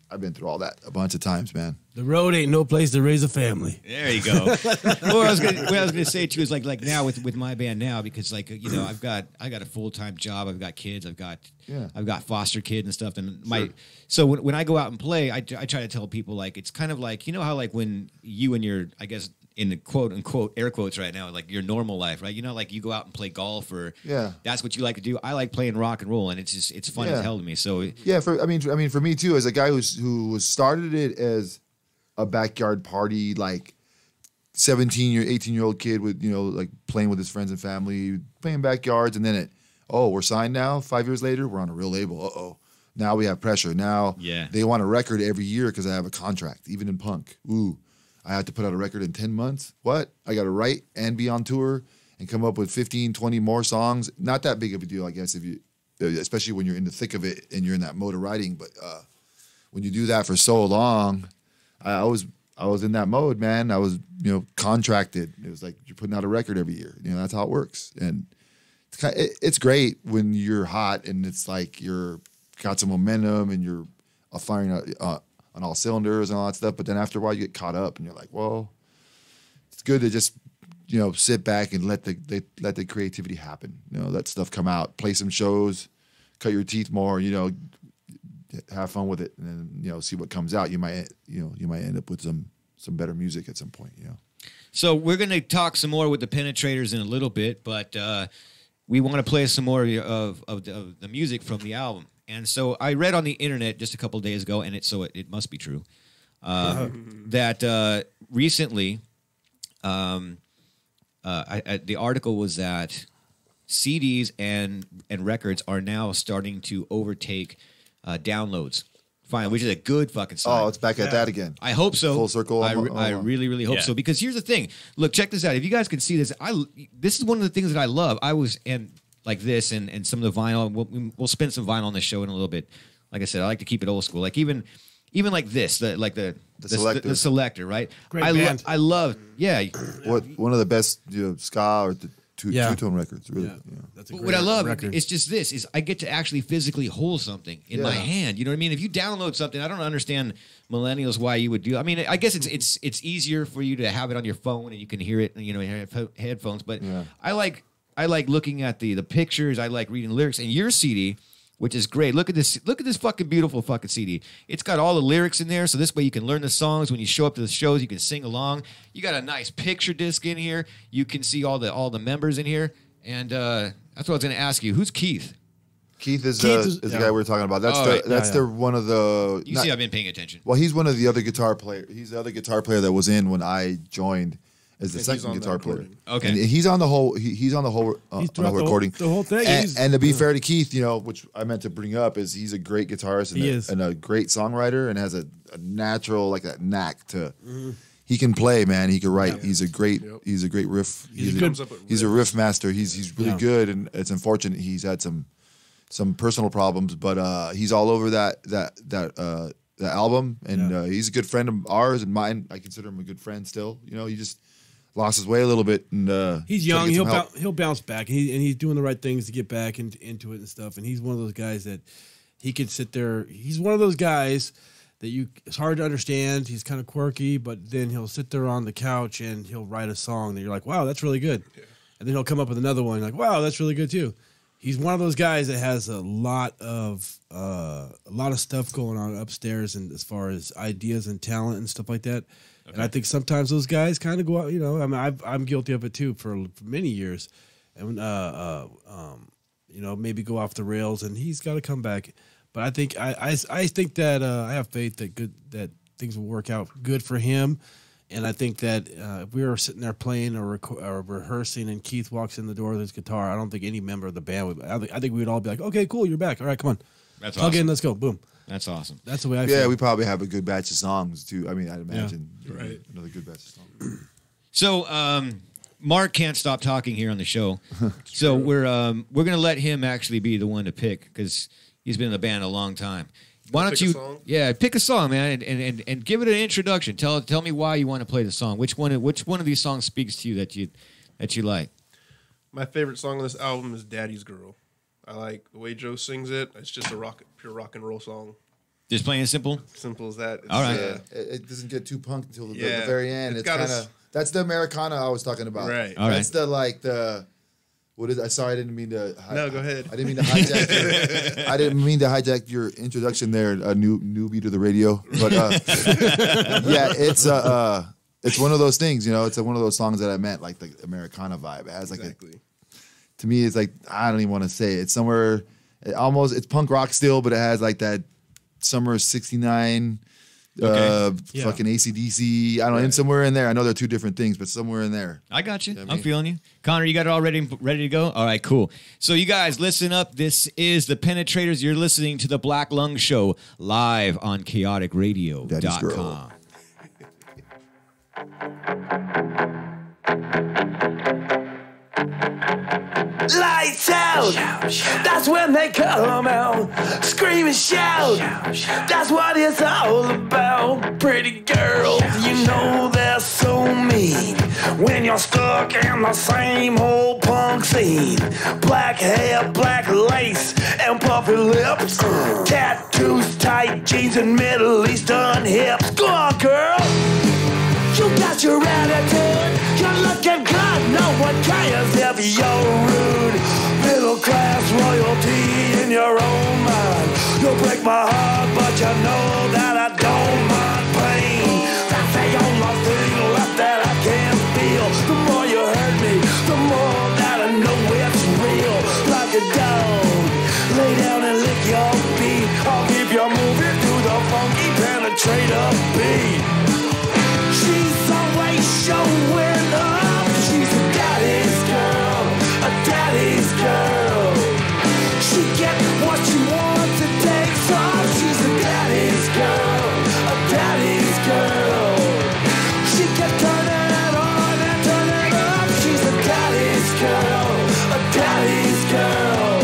I've been through all that a bunch of times, man. The road ain't no place to raise a family. There you go. What I was gonna say too is like now with my band now, because like I got a full-time job, I've got kids, I've got foster kids and stuff, and so when I go out and play, I try to tell people like it's kind of like how like when you and your, I guess in the quote unquote air quotes right now, like your normal life, right? Like you go out and play golf, or that's what you like to do. I like playing rock and roll, and it's fun as hell to me. So Yeah, for me too, as a guy who started it as a backyard party, like 18-year-old kid with like playing with his friends and family, playing backyards, and then we're signed now. 5 years later, we're on a real label. Now we have pressure. Now they want a record every year because I have a contract, even in punk. Ooh, I have to put out a record in 10 months. What? I got to write and be on tour and come up with 15, 20 more songs. Not that big of a deal, I guess, especially when you're in the thick of it and you're in that mode of writing. But when you do that for so long, I was in that mode, man. I was, contracted. It was like you're putting out a record every year. That's how it works. And it's great when you're hot and it's like you're got some momentum and you're firing on all cylinders and all that stuff. But then after a while, you get caught up, and you're like, well, it's good to just sit back and let the creativity happen. Let stuff come out, play some shows, cut your teeth more. Have fun with it, and then see what comes out. You might end up with some better music at some point. So we're going to talk some more with the Penetrators in a little bit, but we want to play some more of the music from the album. And so I read on the internet just a couple of days ago, and it must be true, that recently the article was that CDs and records are now starting to overtake downloads. Fine, which is a good fucking sign. Oh, it's back at that again. I hope so. Full circle. I really, really hope so. Because here's the thing. Look, check this out. If you guys can see this, this is one of the things that I love. And like this and some of the vinyl. We'll spin some vinyl on the show in a little bit. Like I said, I like to keep it old school. Like even like this, the selector, right? Great band. I love. Yeah. One of the best ska or two-tone records, really. Yeah. That's a But great what I love record. is just this: is I get to actually physically hold something in my hand. You know what I mean? If you download something, I don't understand millennials why you would do. I mean, I guess it's easier for you to have it on your phone and you can hear it. You have headphones. But I like looking at the pictures. I like reading lyrics. And your CD, which is great. Look at this fucking beautiful fucking CD. It's got all the lyrics in there, so this way you can learn the songs. When you show up to the shows, you can sing along. You got a nice picture disc in here. You can see all the members in here. And that's what I was going to ask you. Who's Keith? Keith is the guy we were talking about. That's one of the. You see, I've been paying attention. Well, he's one of the other guitar players. He's the other guitar player that was in when I joined as the second guitar player. Okay, and he's on the whole. He's on the whole recording. The whole thing. And to be fair to Keith, which I meant to bring up is he's a great guitarist and a great songwriter and has a natural that knack to. He can play, man. He can write. Yeah. He's a great riff. He's a riff master. He's really good, and it's unfortunate he's had some personal problems, but he's all over that album, and he's a good friend of ours and mine. I consider him a good friend still. He just lost his way a little bit, and he's young. He'll bounce back, and he's doing the right things to get back into it and stuff. And he's one of those guys that he could sit there. He's one of those guys that it's hard to understand. He's kind of quirky, but then he'll sit there on the couch and he'll write a song that you're like, wow, that's really good. Yeah. And then he'll come up with another one like, wow, that's really good too. He's one of those guys that has a lot of stuff going on upstairs, and as far as ideas and talent and stuff like that. Okay. And I think sometimes those guys kind of go out. I mean, I'm guilty of it too for many years, and maybe go off the rails. And he's got to come back. But I think I think that I have faith that things will work out good for him. And I think that if we were sitting there playing or rehearsing and Keith walks in the door with his guitar, I don't think any member of the band would. I think we would all be like, okay, cool, you're back. All right, come on. That's Hug awesome. in, let's go. Boom. That's awesome. That's the way I feel. Yeah, we probably have a good batch of songs, too. I mean, I'd imagine another good batch of songs. So, Mark can't stop talking here on the show. So we're going to let him actually be the one to pick because he's been in the band a long time. Why don't you? Pick a song, man, and give it an introduction. Tell me why you want to play the song. Which one of these songs speaks to you that you like? My favorite song on this album is "Daddy's Girl." I like the way Joe sings it. It's just a pure rock and roll song. Just plain and simple. Simple as that. All right. It doesn't get too punk until the very end. It's kind of that's the Americana I was talking about. Right. All right. That's the. What is? Sorry, I didn't mean to. No, go ahead. I didn't mean to hijack. I didn't mean to hijack your introduction there, a newbie to the radio. But it's one of those things. It's one of those songs that I meant, like the Americana vibe. It has to me, it's like I don't even want to say it. It's somewhere. It's punk rock still, but it has like that summer '69. Fucking AC/DC. I don't know, and somewhere in there. I know they're two different things, but somewhere in there. I got you. I'm feeling you. Connor, you got it all ready to go? All right, cool. So you guys, listen up. This is The Penetrators. You're listening to The Black Lung Show live on chaoticradio.com. Lights out, that's when they come out. Scream and shout, that's what it's all about. Pretty girls, you know they're so mean when you're stuck in the same old punk scene. Black hair, black lace, and puffy lips, tattoos tied tight jeans and Middle Eastern hips. Go on, girl. You got your attitude. You're looking good. No one cares if you're rude. Middle class royalty in your own mind. You'll break my heart, but you know that I don't mind pain. That's the only thing left that I can feel. The more you hurt me, the more that I know it's real. Like a dog, lay down and lick your feet. I'll keep you moving through the funky penetrator beat. She's always showing up. She's a daddy's girl, a daddy's girl. She gets what she wants and takes off. She's a daddy's girl, a daddy's girl. She can turn it on and turn it up. She's a daddy's girl, a daddy's girl.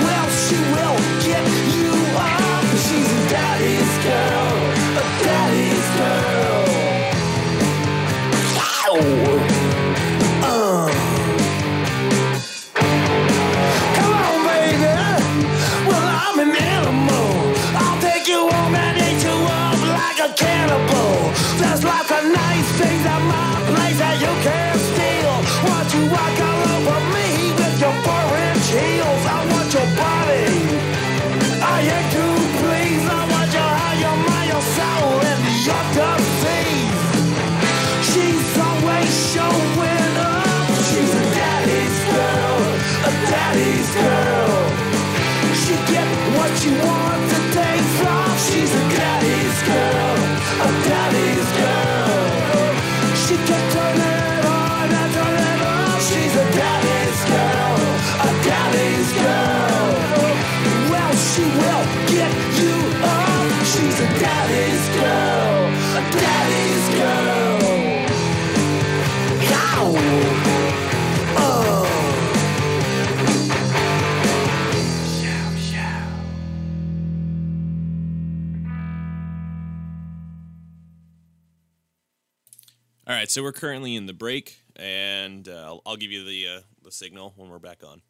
Well, she will get you up. She's a daddy's girl, a daddy's girl. Come on, baby. Well, I'm an animal. I'll take you home and eat you up like a cannibal. There's lots of nice things at my place that you can't steal. Want you walk all over me with your 4-inch heels. I want your body. I ain't too pleased. I want your heart, your mind, your soul, and your disease. She's always showing up. She's a daddy's girl, a daddy's girl. She get what she wants and takes off. She's a daddy's girl, a daddy's girl. She can turn it on and turn it off. She's a daddy's girl, a daddy's girl. Well, she will get you up. She's a daddy's girl, a daddy's girl. All right, so we're currently in the break, and I'll give you the signal when we're back on.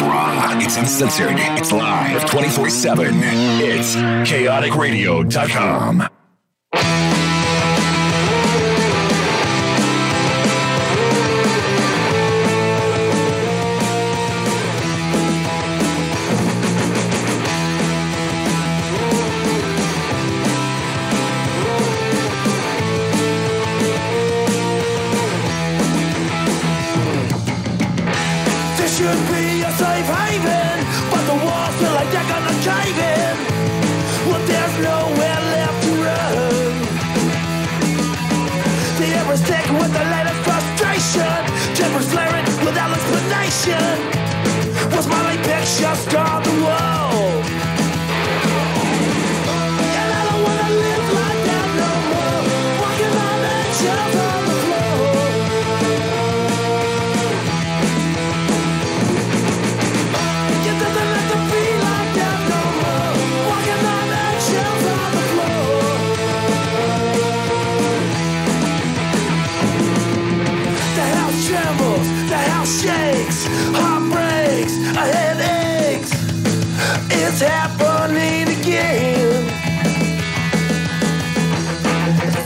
It's raw. It's uncensored. It's live 24/7. It's chaoticradio.com. Should be a safe haven, but the walls feel like they're gonna cave in. Well, there's nowhere left to run. The air is thick with the latest frustration. Tempers flaring without explanation. Was my picture scar the wall? And I don't wanna live like that no more. Walking on eggshells on the floor. It doesn't have to be like that no more. Walking on eggshells on the floor. The house trembles, the house shakes, heart breaks, a head aches. It's happening again.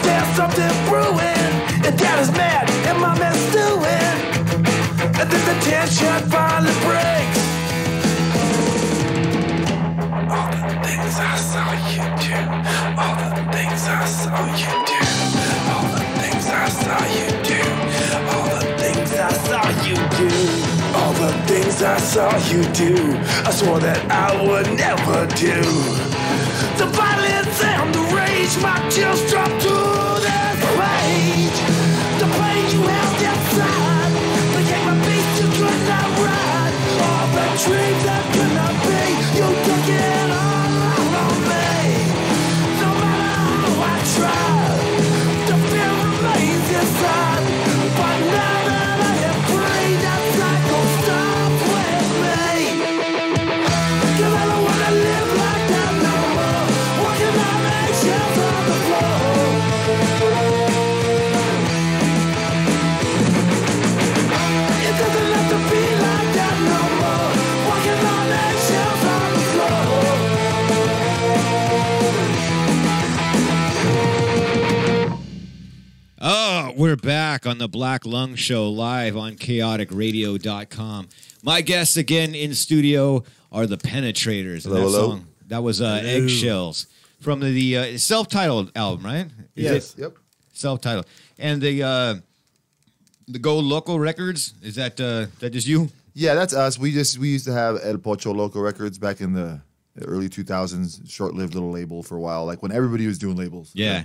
There's something brewing, and dad is mad, and mom is stewing. And then the tension finally breaks. All the things I saw you do. All the things I saw you do. All the things I saw you do. All the things I saw you do. All the things I saw you do. I swore that I would never do. The violence and the rage, my tears drop to this page. The pain you held inside became a beast you could not ride. All the dreams that could not be, you took it all out on me. No matter how I tried, the fear remains inside. But now that I am free, that cycle stops with me. 'Cause I don't wanna live like that no more. Walking on eggshells on the floor. It doesn't have to be like that no more. Walking on eggshells on the floor. Oh, we're back on the Black Lung Show live on chaoticradio.com. My guests again in studio are the Penetrators. And Hello, that hello. song, that was Eggshells from the self-titled album, right? Is Yes. it Yep. self-titled. And the Go Loco Records, is that just you? Yeah, that's us. We used to have El Pocho Loco Records back in the early 2000s, short-lived little label for a while, like when everybody was doing labels. Yeah.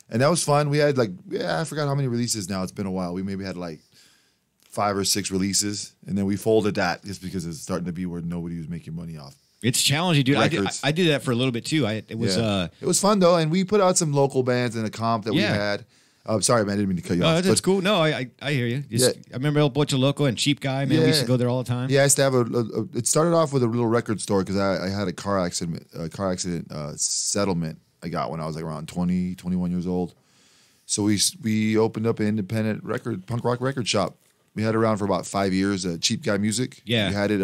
And that was fun. We had I forgot how many releases now. It's been a while. We maybe had like 5 or 6 releases, and then we folded that just because it's starting to be where nobody was making money off. It's challenging, dude. Records. I did that for a little bit too. It was Yeah. It was fun though, and we put out some local bands in a comp that we Yeah. had. Oh, sorry, man, I didn't mean to cut you off. that's but- cool. No, I hear you. Yeah. I remember El Pocho Loco and Cheap Guy, man. We used to Yeah. go there all the time. Yeah, I used to have it started off with a little record store because I had a car accident settlement I got when I was like around 20, 21 years old. So we opened up an independent punk rock record shop. We had it around for about 5 years. Cheap Guy Music. Yeah. we had it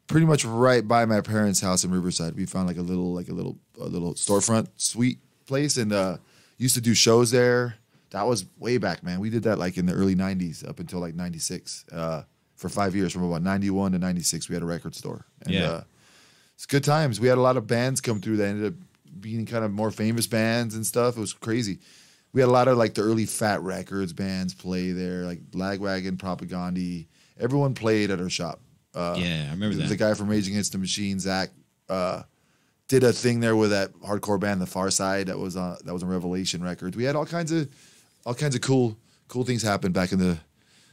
pretty much right by my parents' house in Riverside. We found like a little storefront suite place and used to do shows there. That was way back, man. We did that like in the early 90s up until like 96 for 5 years. From about 91 to 96, we had a record store. And it's good times. We had a lot of bands come through that ended up being kind of more famous bands and stuff. It was crazy. We had a lot of like the early Fat Records bands play there, like Lagwagon, Propaganda. Everyone played at our shop. Yeah, I remember that. The guy from Rage Against the Machine, Zach, did a thing there with that hardcore band, The Far Side, that was on Revelation Records. We had all kinds of cool things happen back in the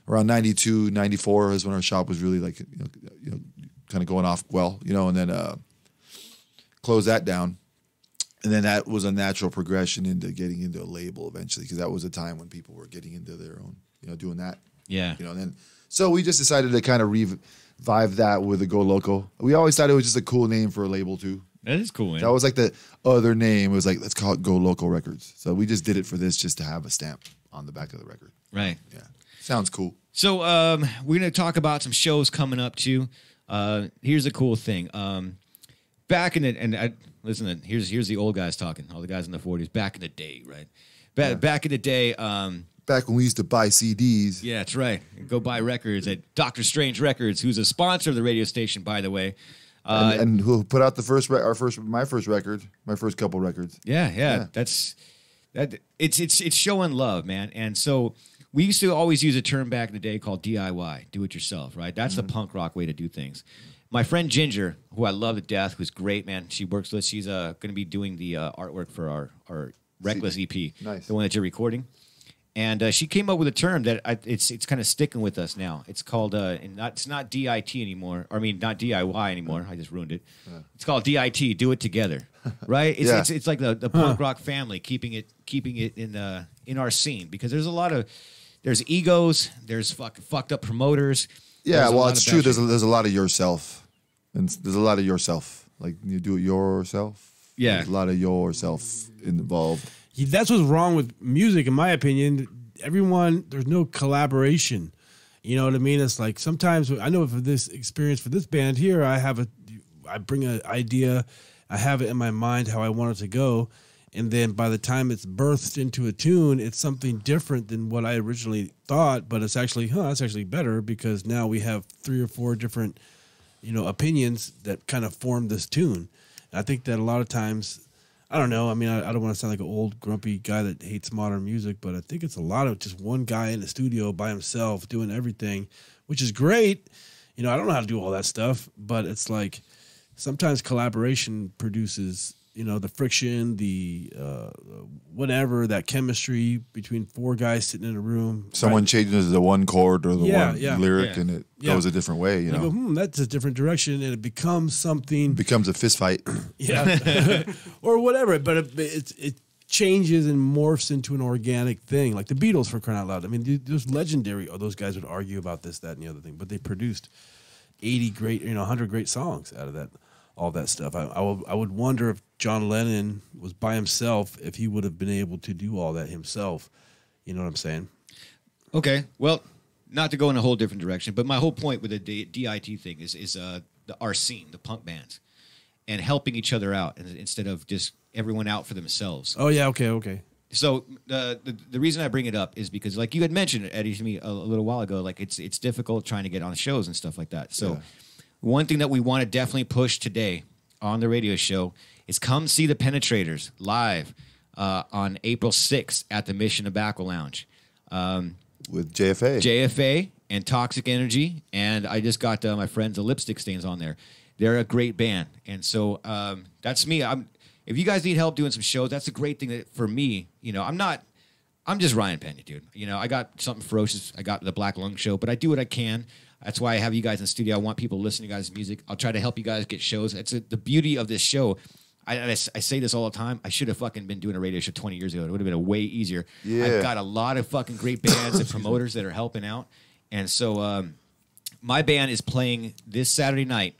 around 92, 94 is when our shop was really like kind of going off well, and then closed that down. And then that was a natural progression into getting into a label eventually, because that was a time when people were getting into their own, doing that. Yeah. And then so we just decided to kind of revive that with the Go Loco. We always thought it was just a cool name for a label too. That is cool, man. That was like the other name. It was like, let's call it Go Loco Records. So we just did it for this, just to have a stamp on the back of the record. Right. Yeah. Sounds cool. So we're going to talk about some shows coming up too. Here's the cool thing. Back in the listen. Here's the old guys talking. All the guys in the 40s. Back in the day, right? Back in the day. Back when we used to buy CDs. Yeah, that's right. Go buy records at Dr. Strange Records, who's a sponsor of the radio station, by the way. And who put out my first record, my first couple records. Yeah. It's showing love, man. And so we used to always use a term back in the day called DIY, do it yourself, right? That's the punk rock way to do things. My friend Ginger, who I love to death, who's great, man. She works with. She's going to be doing the artwork for our Reckless EP, nice, the one that you're recording. And she came up with a term that it's kind of sticking with us now. It's called it's not DIT anymore. Or, I mean, not DIY anymore. I just ruined it. It's called DIT. Do it together, right? It's like the punk rock family, keeping it in our scene, because there's egos, there's fucked up promoters. Yeah, well, it's true. There's a lot of yourself, and there's a lot of yourself. Like you do it yourself. Yeah, there's a lot of yourself involved. That's what's wrong with music, in my opinion. There's no collaboration. You know what I mean? It's like sometimes I know for this experience for this band here, I bring an idea, I have it in my mind how I want it to go, and then by the time it's birthed into a tune, it's something different than what I originally thought. But it's actually, that's actually better, because now we have 3 or 4 different, opinions that kind of form this tune. And I think that a lot of times, I don't know. I mean, I don't want to sound like an old grumpy guy that hates modern music, but I think it's a lot of just one guy in the studio by himself doing everything, which is great. I don't know how to do all that stuff, but it's like sometimes collaboration produces, the friction, the whatever, that chemistry between 4 guys sitting in a room. Someone changes the one chord or the one lyric, and it goes a different way. You know, go, that's a different direction, and it becomes something. It becomes a fist fight. Yeah, or whatever. But it changes and morphs into an organic thing, like the Beatles, for crying out loud. I mean, there's legendary. Those guys would argue about this, that, and the other thing, but they produced 80 great, 100 great songs out of that. All that stuff. I would wonder if John Lennon was by himself, if he would have been able to do all that himself. You know what I'm saying? Okay. Well, not to go in a whole different direction, but my whole point with the DIT thing is our scene, the punk bands, and helping each other out instead of just everyone out for themselves. Oh yeah. Okay. So the reason I bring it up is because, like you had mentioned, Eddie, to me a little while ago, like it's difficult trying to get on shows and stuff like that. So. Yeah. One thing that we want to definitely push today on the radio show is come see the Penetrators live on April 6th at the Mission Tobacco Lounge. With JFA and Toxic Energy. And I just got my friends, the Lipstick Stains, on there. They're a great band. And so that's me. If you guys need help doing some shows, that's a great thing for me. I'm just Ryan Pena, dude. I got something ferocious. I got the Black Lung Show, but I do what I can. That's why I have you guys in the studio. I want people listening to you guys' music. I'll try to help you guys get shows. It's the beauty of this show. I say this all the time. I should have fucking been doing a radio show 20 years ago. It would have been way easier. Yeah. I've got a lot of fucking great bands and promoters that are helping out. And so my band is playing this Saturday night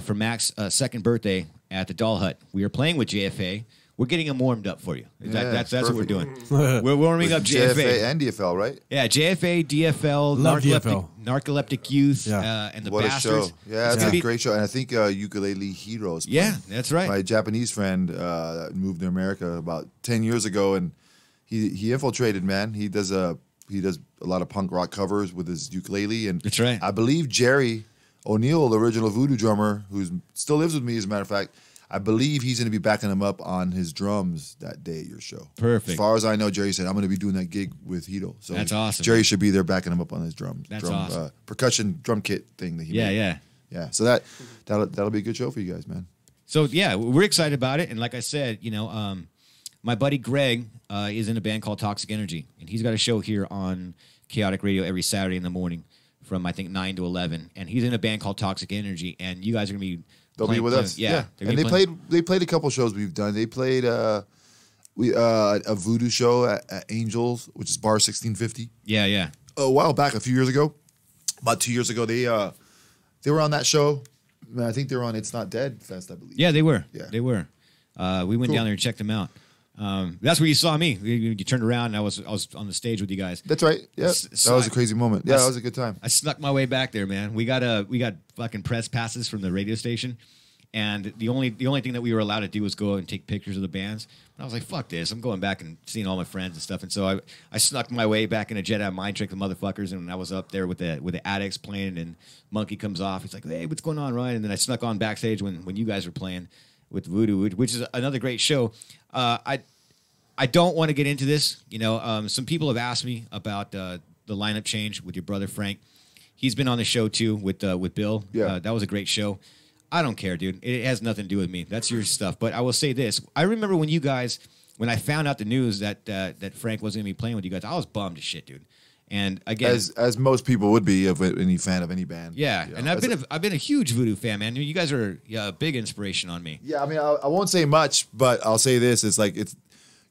for Mac's second birthday at the Doll Hut. We are playing with JFA. We're getting them warmed up for you. That's what we're doing. We're warming up JFA and DFL, right? Yeah, JFA, DFL, Narcoleptic Youth, and the what Bastards. A show. Yeah, it's a great show. And I think Ukulele Heroes. Yeah, that's right. My Japanese friend moved to America about 10 years ago, and he infiltrated, man. He does a lot of punk rock covers with his ukulele. And that's right. I believe Jerry O'Neill, the original Voodoo drummer, who still lives with me, as a matter of fact, I believe he's going to be backing him up on his drums that day at your show. Perfect. As far as I know, Jerry said, I'm going to be doing that gig with Hito. So that's awesome. Jerry should be there backing him up on his drums. That's awesome. Percussion drum kit thing that he made. Yeah. So that'll be a good show for you guys, man. So, yeah, we're excited about it. And like I said, my buddy Greg is in a band called Toxic Energy. And he's got a show here on Kaotic Radio every Saturday in the morning from, I think, 9 to 11. And he's in a band called Toxic Energy. And you guys are going to be... They'll be with us. Yeah. And they played a couple shows we've done. They played a voodoo show at Angels, which is Bar 1650. Yeah. A while back, a few years ago. About 2 years ago, they were on that show. I think they were on It's Not Dead Fest, I believe. Yeah, they were. Yeah. They were. We went down there and checked them out. That's where you saw me. You turned around, and I was on the stage with you guys. That's right. Yeah, that was a crazy moment. Yeah, that was a good time. I snuck my way back there, man. We got fucking press passes from the radio station, and the only thing that we were allowed to do was go and take pictures of the bands. And I was like, fuck this, I'm going back and seeing all my friends and stuff. And so I snuck my way back in a Jedi mind trick, the motherfuckers, and I was up there with the Addicts playing, and Monkey comes off. He's like, hey, what's going on, Ryan? And then I snuck on backstage when you guys were playing with Voodoo, which is another great show. I don't want to get into this. Some people have asked me about the lineup change with your brother Frank. He's been on the show too with Bill. Yeah, that was a great show. I don't care, dude. It has nothing to do with me. That's your stuff. But I will say this: I remember when I found out the news that Frank wasn't going to be playing with you guys, I was bummed as shit, dude. And again, as most people would be of any fan of any band. Yeah, and I've been a huge Voodoo fan, man. You guys are a big inspiration on me. Yeah, I mean, I won't say much, but I'll say this: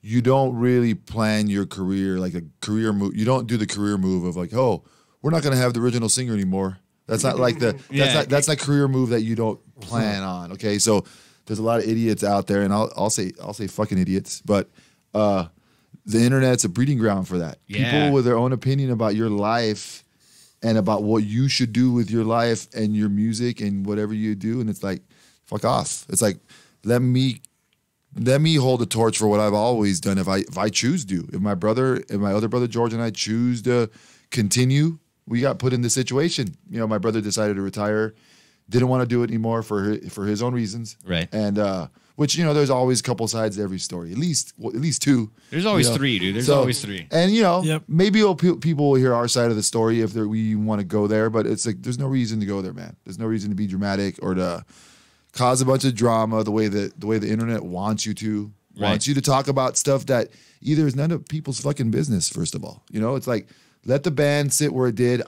you don't really plan your career like a career move. You don't do the career move of like, oh, we're not going to have the original singer anymore. That's not like that's not career move that you don't plan on. Okay, so there's a lot of idiots out there, and I'll say fucking idiots, but the internet's a breeding ground for that. Yeah. People with their own opinion about your life and about what you should do with your life and your music and whatever you do, and it's like, fuck off. It's like, let me hold the torch for what I've always done. If I choose to, if my other brother George and I choose to continue, we got put in this situation. My brother decided to retire, didn't want to do it anymore for his own reasons. Right. And which there's always a couple sides to every story. At least two. There's always three, dude. There's always three. And Yep. maybe people will hear our side of the story if we want to go there. But it's like there's no reason to go there, man. There's no reason to be dramatic or to cause a bunch of drama the way the internet wants you to. Right. Wants you to talk about stuff that either is none of people's fucking business. First of all, it's like let the band sit where it did.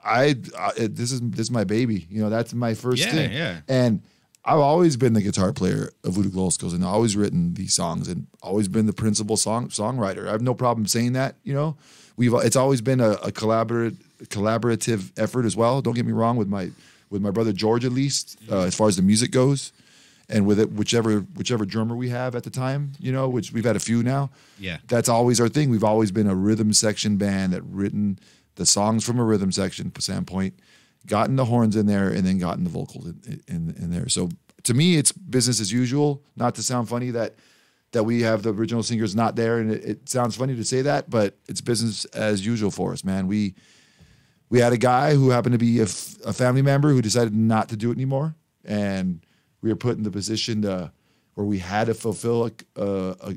This is my baby. That's my first thing. Yeah. And I've always been the guitar player of Voodoo Glow Skulls and always written these songs and always been the principal songwriter. I have no problem saying that. It's always been a collaborative effort as well. Don't get me wrong with my brother George, at least as far as the music goes, and with it whichever drummer we have at the time, which we've had a few now. Yeah, that's always our thing. We've always been a rhythm section band that written the songs from a rhythm section standpoint, gotten the horns in there, and then gotten the vocals in there. So to me, it's business as usual. Not to sound funny that we have the original singers not there, and it sounds funny to say that, but it's business as usual for us, man. We had a guy who happened to be a family member who decided not to do it anymore, and we were put in the position where we had to fulfill a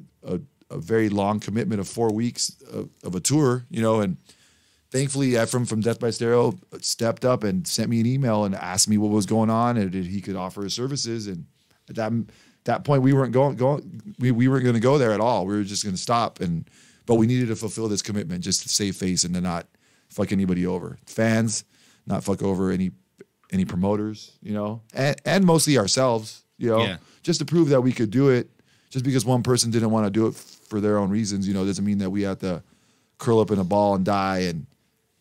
very long commitment of 4 weeks of a tour, and thankfully, Ephraim from Death by Stereo stepped up and sent me an email and asked me what was going on and if he could offer his services. And at that point, we weren't we weren't going to go there at all. We were just going to stop. But we needed to fulfill this commitment just to save face and to not fuck anybody over. Fans, not fuck over any promoters, and mostly ourselves, just to prove that we could do it. Just because one person didn't want to do it for their own reasons, doesn't mean that we have to curl up in a ball and die and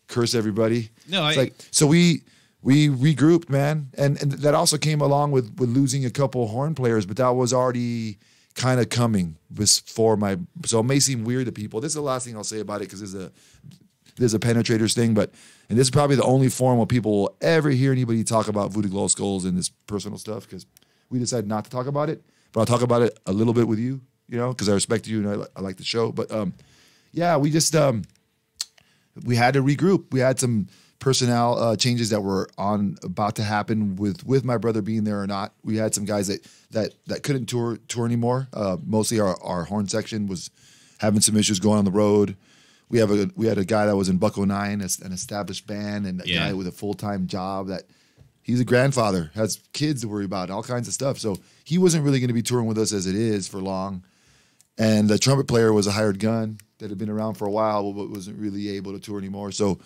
curse everybody. No, so we regrouped, man, and that also came along with losing a couple horn players, but that was already kind of coming before so it may seem weird to people. This is the last thing I'll say about it because there's a penetrators thing, and this is probably the only forum where people will ever hear anybody talk about Voodoo Glow Skulls and this personal stuff because we decided not to talk about it, but I'll talk about it a little bit with you, because I respect you and I like the show, but yeah, we just we had to regroup. We had some personnel changes that were about to happen with my brother being there or not. We had some guys that couldn't tour anymore. Mostly our horn section was having some issues going on the road. We had a guy that was in Buck 09, an established band, and a guy with a full-time job that he's a grandfather, has kids to worry about, all kinds of stuff. So he wasn't really going to be touring with us as it is for long. And the trumpet player was a hired gun that had been around for a while, but wasn't really able to tour anymore. So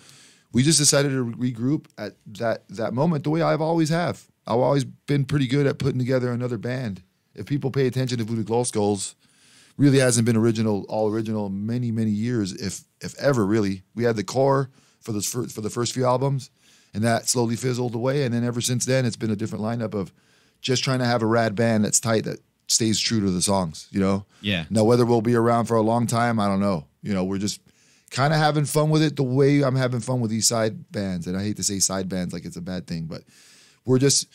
we just decided to regroup at that moment the way I've always have. I've always been pretty good at putting together another band. If people pay attention to Voodoo Glow Skulls, really hasn't been all original many, many years, if ever, really. We had the core for the first few albums, and that slowly fizzled away. And then ever since then, it's been a different lineup of just trying to have a rad band that's tight, that stays true to the songs, you know? Yeah. Now, whether we'll be around for a long time, I don't know. You know, we're just kind of having fun with it the way I'm having fun with these side bands. And I hate to say side bands like it's a bad thing, but we're just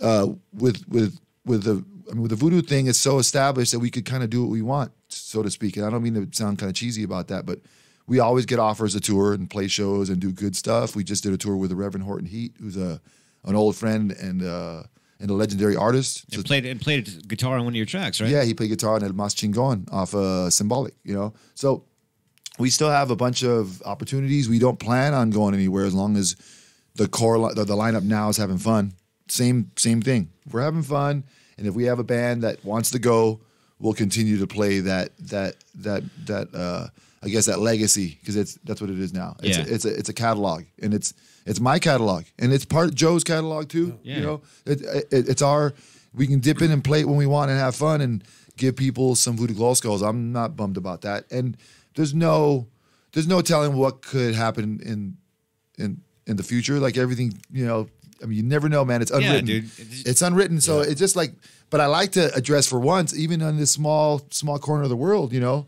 with the voodoo thing, it's so established that we could kind of do what we want, so to speak. And I don't mean to sound kind of cheesy about that, but we always get offers to tour and play shows and do good stuff. We just did a tour with the Reverend Horton Heat, who's an old friend and a legendary artist. And played guitar on one of your tracks, right? Yeah, he played guitar on El Mas Chingon off Symbolic, you know. So we still have a bunch of opportunities. We don't plan on going anywhere as long as the core, the lineup now is having fun. Same thing. We're having fun, and if we have a band that wants to go, we'll continue to play that I guess that legacy, because that's what it is now. It's a catalog, and it's my catalog, and it's part of Joe's catalog too. Yeah. You know, it's our. We can dip in and play it when we want and have fun and give people some Voodoo Glow Skulls. I'm not bummed about that, and there's no telling what could happen in the future. Like everything, you know. I mean, you never know, man. It's unwritten. Yeah, dude. It's unwritten, so it's just like. But I like to address for once, even on this small corner of the world, you know.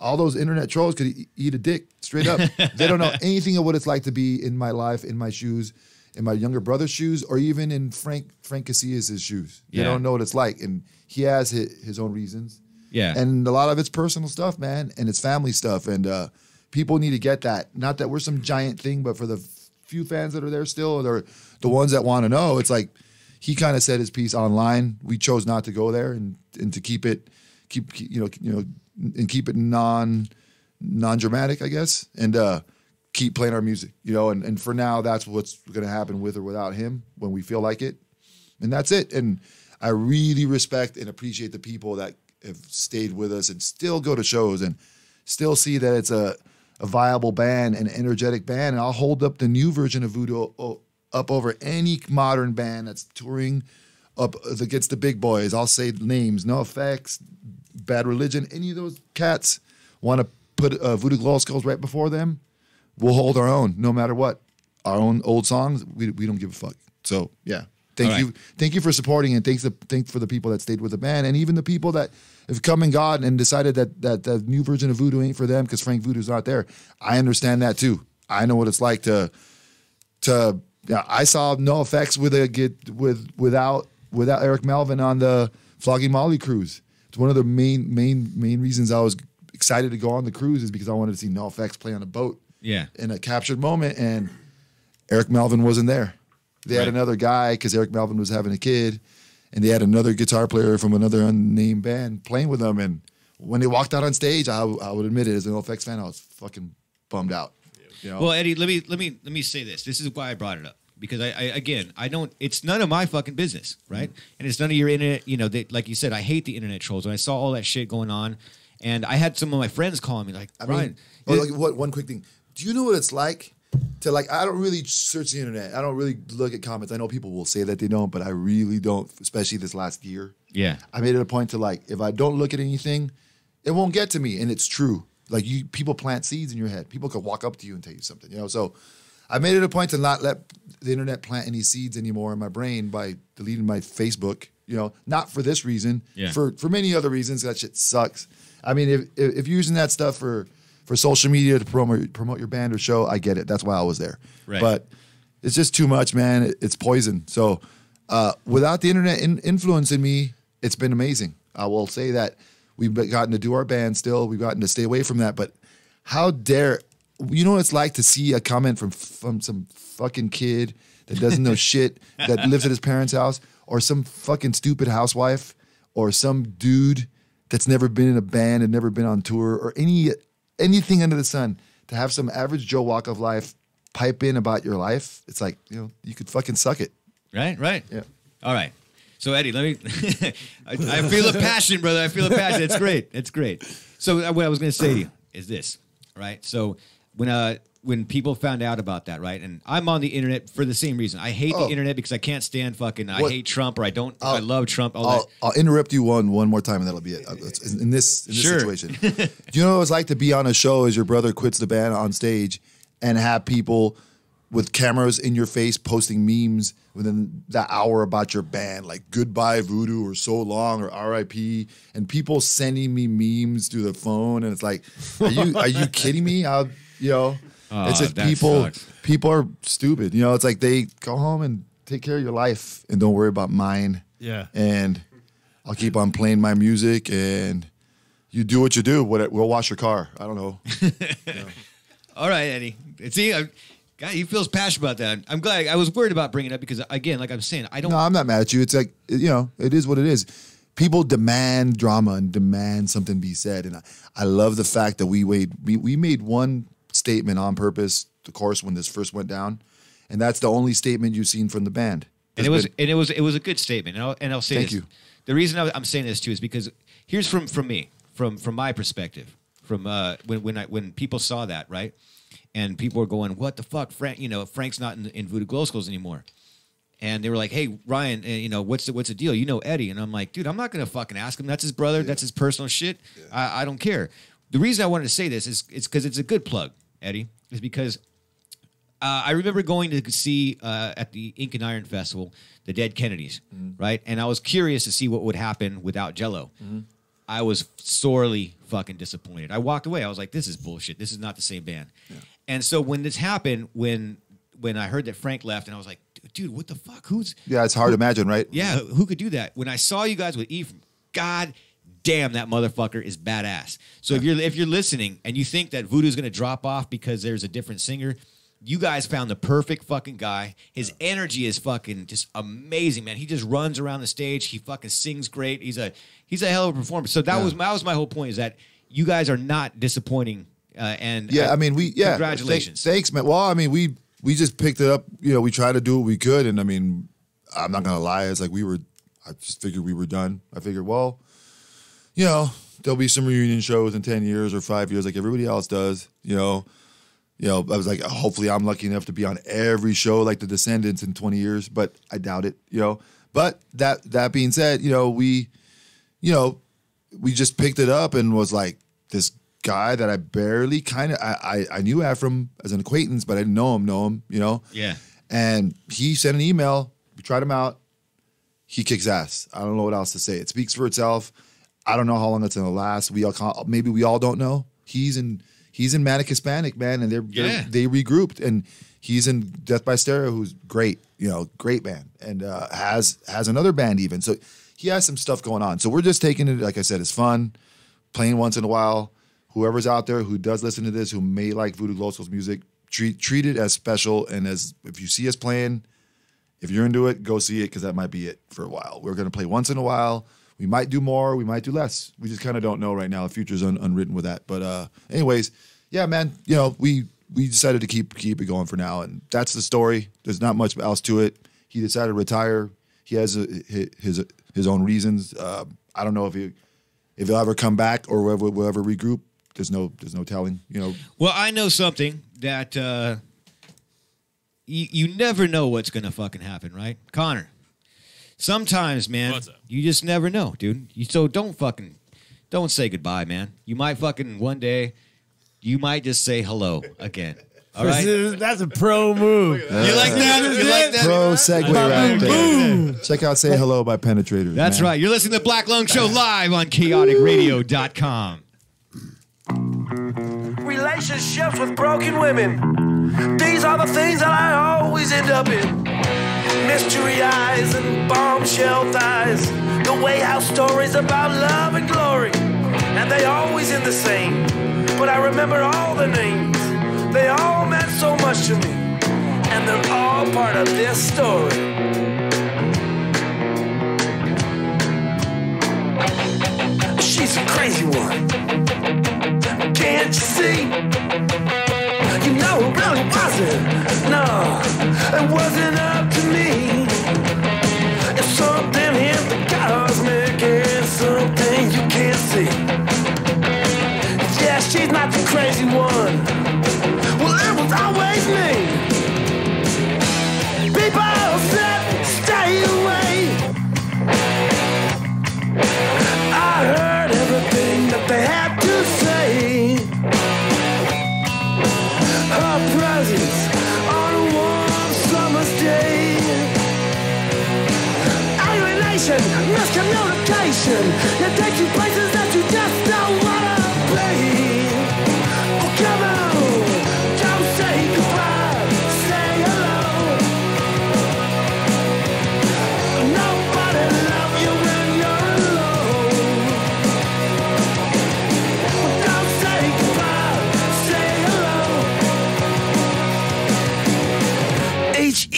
All those internet trolls could eat a dick straight up. They don't know anything of what it's like to be in my life, in my shoes, in my younger brother's shoes, or even in Frank Casillas' shoes. They don't know what it's like, and he has his own reasons. Yeah, and a lot of it's personal stuff, man, and it's family stuff, and people need to get that. Not that we're some giant thing, but for the few fans that are there still, they're the ones that want to know. It's like he kind of said his piece online. We chose not to go there and to keep it non-dramatic, I guess, and keep playing our music, you know, and for now, that's what's going to happen with or without him when we feel like it, and that's it. And I really respect and appreciate the people that have stayed with us and still go to shows and still see that it's a viable band, an energetic band, and I'll hold up the new version of Voodoo up over any modern band that's touring up against the big boys. I'll say names, No Effects, Bad Religion, any of those cats want to put Voodoo Glow Skulls right before them, we'll hold our own, no matter what. Our own old songs, we don't give a fuck. So yeah, thank you for supporting, and thanks for the people that stayed with the band, and even the people that have come and gone and decided that the new version of Voodoo ain't for them because Frank Voodoo's not there. I understand that too. I know what it's like to. I saw No Effects without Eric Melvin on the Flogging Molly cruise. It's one of the main reasons I was excited to go on the cruise is because I wanted to see No Effects play on a boat. Yeah. In a captured moment, and Eric Melvin wasn't there. They had another guy because Eric Melvin was having a kid, and they had another guitar player from another unnamed band playing with them. And when they walked out on stage, I would admit it, as an No Effects fan, I was fucking bummed out. You know? Well, Eddie, let me say this. This is why I brought it up. Because I don't. It's none of my fucking business, right? And it's none of your internet. You know, like you said, I hate the internet trolls. When I saw all that shit going on, and I had some of my friends calling me like, Brian. One quick thing. Do you know what it's like to like? I don't really search the internet. I don't really look at comments. I know people will say that they don't, but I really don't. Especially this last year. Yeah, I made it a point to like, if I don't look at anything, it won't get to me, and it's true. Like people plant seeds in your head. People could walk up to you and tell you something. You know, so. I made it a point to not let the internet plant any seeds anymore in my brain by deleting my Facebook. You know, not for this reason, for many other reasons. That shit sucks. I mean, if you're using that stuff for social media to promote your band or show, I get it. That's why I was there. Right. But it's just too much, man. It's poison. So without the internet influencing me, it's been amazing. I will say that we've gotten to do our band still. We've gotten to stay away from that. But how dare... You know what it's like to see a comment from some fucking kid that doesn't know shit, that lives at his parents' house, or some fucking stupid housewife, or some dude that's never been in a band and never been on tour, or anything under the sun, to have some average Joe walk of life pipe in about your life. It's like, you know, you could fucking suck it. Right. Yeah. All right. So Eddie, let me. I feel the passion, brother. I feel the passion. It's great. It's great. So what I was going to say to you is this, right? So. When people found out about that, right? And I'm on the internet for the same reason. I hate the internet because I can't stand fucking. I hate Trump, or I love Trump. I'll interrupt you one more time, and that'll be it. In this situation, do you know what it's like to be on a show as your brother quits the band on stage and have people with cameras in your face posting memes within that hour about your band, like goodbye Voodoo or so long or RIP, and people sending me memes through the phone, and it's like, are you kidding me? It's just people are stupid. It's like they go home and take care of your life and don't worry about mine. Yeah. And I'll keep on playing my music, and you do what you do. We'll wash your car. I don't know. All right, Eddie. See, God, he feels passionate about that. I'm glad. I was worried about bringing it up because, again, like I'm saying, I don't. No, I'm not mad at you. It's like, it is what it is. People demand drama and demand something be said, and I love the fact that we made one statement on purpose. The chorus when this first went down, and that's the only statement you've seen from the band. And it was a good statement. And I'll say Thank this. you. The reason I'm saying this too is because here's from me, from my perspective, from when people saw that, right, and people were going, "What the fuck, Frank? Frank's not in Voodoo Glow Skulls anymore." And they were like, "Hey, Ryan, what's the deal? You know Eddie?" And I'm like, "Dude, I'm not gonna fucking ask him. That's his brother. Yeah. That's his personal shit. Yeah. I don't care." The reason I wanted to say this is because it's a good plug, Eddie. Is because I remember going to see at the Ink and Iron Festival the Dead Kennedys, right? And I was curious to see what would happen without Jello. Mm-hmm. I was sorely fucking disappointed. I walked away. I was like, "This is bullshit. This is not the same band." Yeah. And so when this happened, when I heard that Frank left, and I was like, "Dude, what the fuck? Yeah, it's hard to imagine, right? Yeah, who could do that?" When I saw you guys with Ephraim, God damn, that motherfucker is badass. So if you're listening and you think that Voodoo's going to drop off because there's a different singer, you guys found the perfect fucking guy. His energy is fucking just amazing, man. He just runs around the stage. He fucking sings great. He's a hell of a performer. So that was my whole point, is that you guys are not disappointing. Congratulations. Thanks, man. Well, I mean, we just picked it up. We tried to do what we could, and I mean, I'm not gonna lie. It's like I just figured we were done. I figured, well, there'll be some reunion shows in 10 years or 5 years, like everybody else does. I was like, hopefully I'm lucky enough to be on every show like the Descendants in 20 years, but I doubt it, But that being said, we just picked it up and was like, this guy that I barely I knew Ephraim as an acquaintance, but I didn't know him, Yeah. And he sent an email. We tried him out. He kicks ass. I don't know what else to say. It speaks for itself. I don't know how long it's going to last. Maybe we all don't know. He's in Manic Hispanic, man, and they regrouped, and he's in Death by Stereo, who's great, great band, and has another band even. So he has some stuff going on. So we're just taking it, like I said, as fun, playing once in a while. Whoever's out there who does listen to this, who may like Voodoo Glow Skulls music, treat it as special, and as if you see us playing, if you're into it, go see it, because that might be it for a while. We're going to play once in a while. We might do more. We might do less. We just kind of don't know right now. The future's unwritten with that. But anyways, yeah, man, we decided to keep it going for now. And that's the story. There's not much else to it. He decided to retire. He has his own reasons. I don't know if he'll ever come back or we'll ever regroup. There's no telling, Well, I know something that you never know what's going to fucking happen, right? Connor. Sometimes, man, you just never know, dude. So don't say goodbye, man. You might fucking one day, you might just say hello again. All right? That's a pro move. You like that? You like that? Pro segue right there. Check out Say Hello by Penetrators. That's right. You're listening to the Black Lung Show live on chaoticradio.com. Relationships with broken women. These are the things that I always end up in. Mystery eyes and bombshell thighs. The way house stories about love and glory. And they always end the same. But I remember all the names. They all meant so much to me. And they're all part of this story. She's a crazy one. Can't you see? You know it really wasn't. No, it wasn't up to me. It's something in the cosmic and something you can't see. Yeah, she's not the crazy one. Well, it was always me. People said, stay away. I heard everything that they had to say. Her presence on a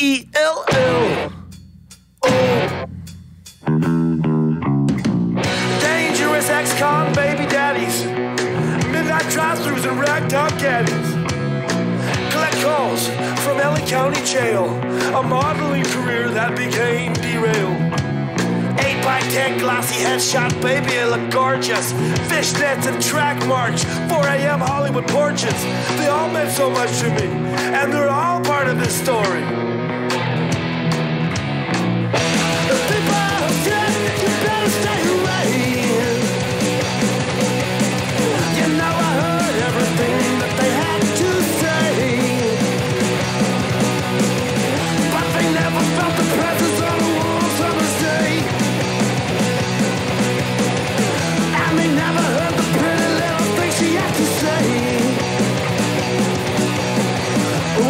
H-E-L-L. Oh. Dangerous ex-con baby daddies. Midnight drive-thrus and ragtop caddies. Collect calls from LA County Jail. A modeling career that became derailed. 8x10 glossy headshot baby, they look gorgeous. Fishnets and track march, 4 a.m. Hollywood porches. They all meant so much to me, and they're all part of this story. The people said you better stay away. You know I heard everything that they had to say, but they never felt the presence on a warm summer's day. And they never heard the pretty little things she had to say.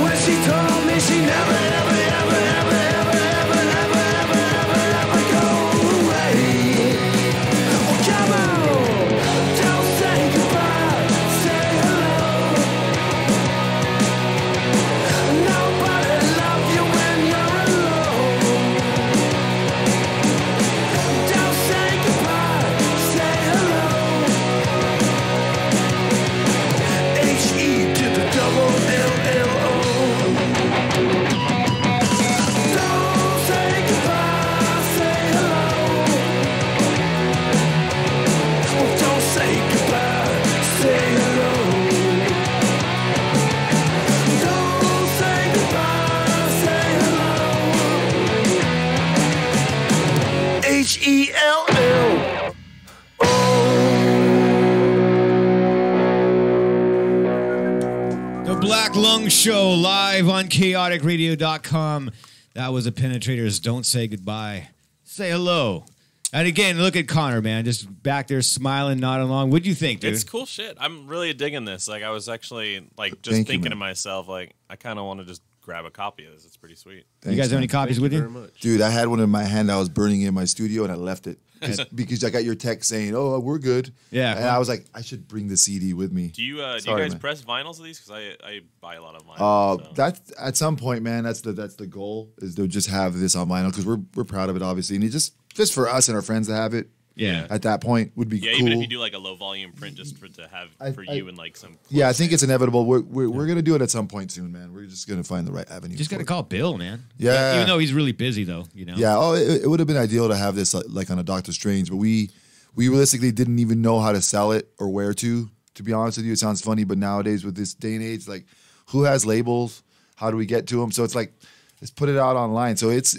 When she told me she never, ever, ever, ever, ever, ever, ever, ever, ever, ever go away. Oh, come on, don't say goodbye, say hello. Nobody loves you when you're alone. Don't say goodbye, say hello. H-E to the double L-L-O. Don't say goodbye, say hello. Oh, don't say goodbye, say hello. Don't say goodbye, say hello. H-E-L-L. The Black Lung Show live on chaoticradio.com. That was the Penetrators. Don't say goodbye. Say hello. And again, look at Connor, man. Just back there smiling, nodding along. What'd you think, dude? It's cool shit. I'm really digging this. Like, I was actually like just Thank you, thinking man. to myself, like, I kind of want to just grab a copy of this. It's pretty sweet. You guys have any copies with Very you? much. Dude, I had one in my hand. I was burning in my studio, and I left it because I got your text saying, "Oh, we're good." Yeah. and I was like, I should bring the CD with me. Do you do Sorry, you guys man. press vinyls of these? Because I buy a lot of vinyls. So. That's at some point, man. That's the goal is to just have this on vinyl because we're proud of it, obviously, and it just for us and our friends to have it. Yeah. At that point would be Yeah, cool. even if you do like a low volume print, just to have for you and like some. Yeah, I think it's inevitable. We're gonna do it at some point soon, man. We're just gonna find the right avenue. Just got for to it. call Bill, man. Yeah. Even though he's really busy, though, you know? Yeah. Oh, it would have been ideal to have this like on a Doctor Strange, but we realistically didn't even know how to sell it or where to. To be honest with you, it sounds funny, but nowadays with this day and age, like who has labels? How do we get to them? So it's like let's put it out online. So it's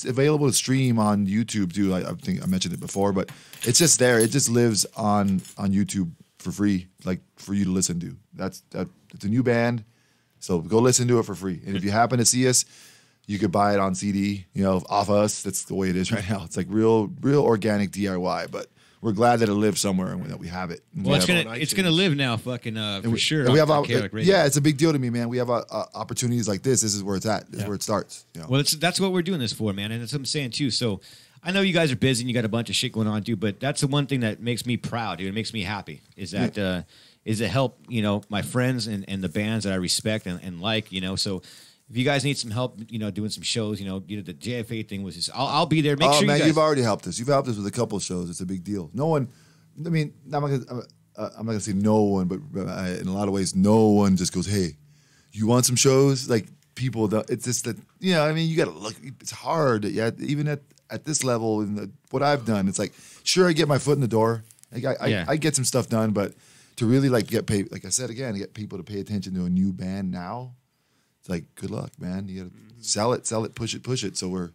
available to stream on YouTube too. I think I mentioned it before, but it's just there. It just lives on YouTube for free, like for you to listen to. It's a new band, so go listen to it for free. And if you happen to see us, you could buy it on CD, off us. That's the way it is right now. It's like real organic DIY, but we're glad that it lives somewhere and that we have it. And Well, we have it's gonna live now, fucking for sure. and we have on Chaotic Radio. yeah, it's a big deal to me, man. We have opportunities like this. This is where it's at. This is where it starts. Well, that's what we're doing this for, man, and that's what I'm saying too. So, I know you guys are busy and you got a bunch of shit going on, dude. But that's the one thing that makes me proud, dude. It makes me happy. Is that is to help my friends and the bands that I respect and like, So, if you guys need some help, doing some shows, the JFA thing was just, I'll be there. Make sure man, you guys. you've already helped us. You've helped us with a couple of shows. It's a big deal. No one. I mean, I'm not gonna say no one, but in a lot of ways, no one just goes, "Hey, you want some shows?" Like people, it's just that I mean, you got to look. It's hard, even at this level and what I've done. It's like, sure, I get my foot in the door. Like I get some stuff done, but to really get paid, like I said again, get people to pay attention to a new band now, it's like, good luck, man. You got to sell it, push it. So we're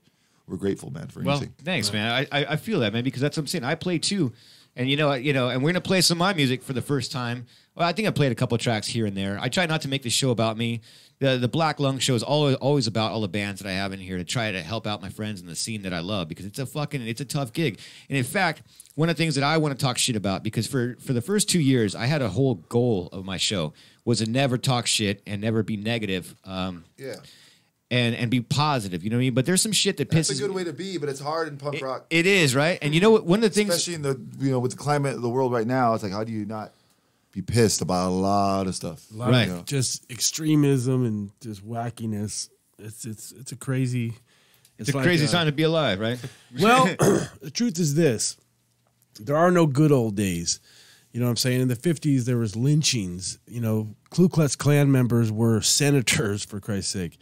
grateful, man, for anything. Well, thanks, man. I feel that, man, because that's what I'm saying. I play too. And and we're gonna play some of my music for the first time. Well, I think I played a couple tracks here and there. I try not to make the show about me. The Black Lung Show is always about all the bands that I have in here to try to help out my friends in the scene that I love, because it's a tough gig. And in fact, one of the things that I want to talk shit about, because for the first 2 years, I had a whole goal of my show was to never talk shit and never be negative. Yeah. And be positive, you know what I mean? But there's some shit that pisses. That's a good way to be, but it's hard in punk rock. It is, right? And you know what? One of the things, Especially in the with the climate of the world right now, it's like, how do you not be pissed about a lot of stuff? A lot of just extremism and just wackiness It's a crazy. It's a crazy time to be alive, right? Well, the truth is this: there are no good old days. You know what I'm saying? In the 50s, there was lynchings. You know, Ku Klux Klan members were senators, for Christ's sake.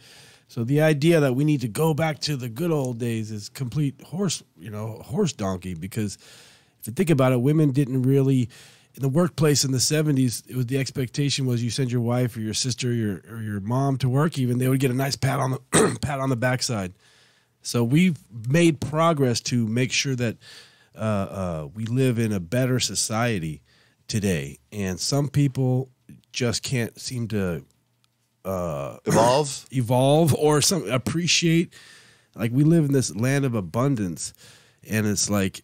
So the idea that we need to go back to the good old days is complete horse donkey. Because if you think about it, women didn't really, in the workplace in the 70s, it was the expectation was you send your wife or your sister or your mom to work. Even they would get a nice pat on the pat on the backside. So we've made progress to make sure that we live in a better society today, and some people just can't seem to evolve or some appreciate. Like, we live in this land of abundance, and it's like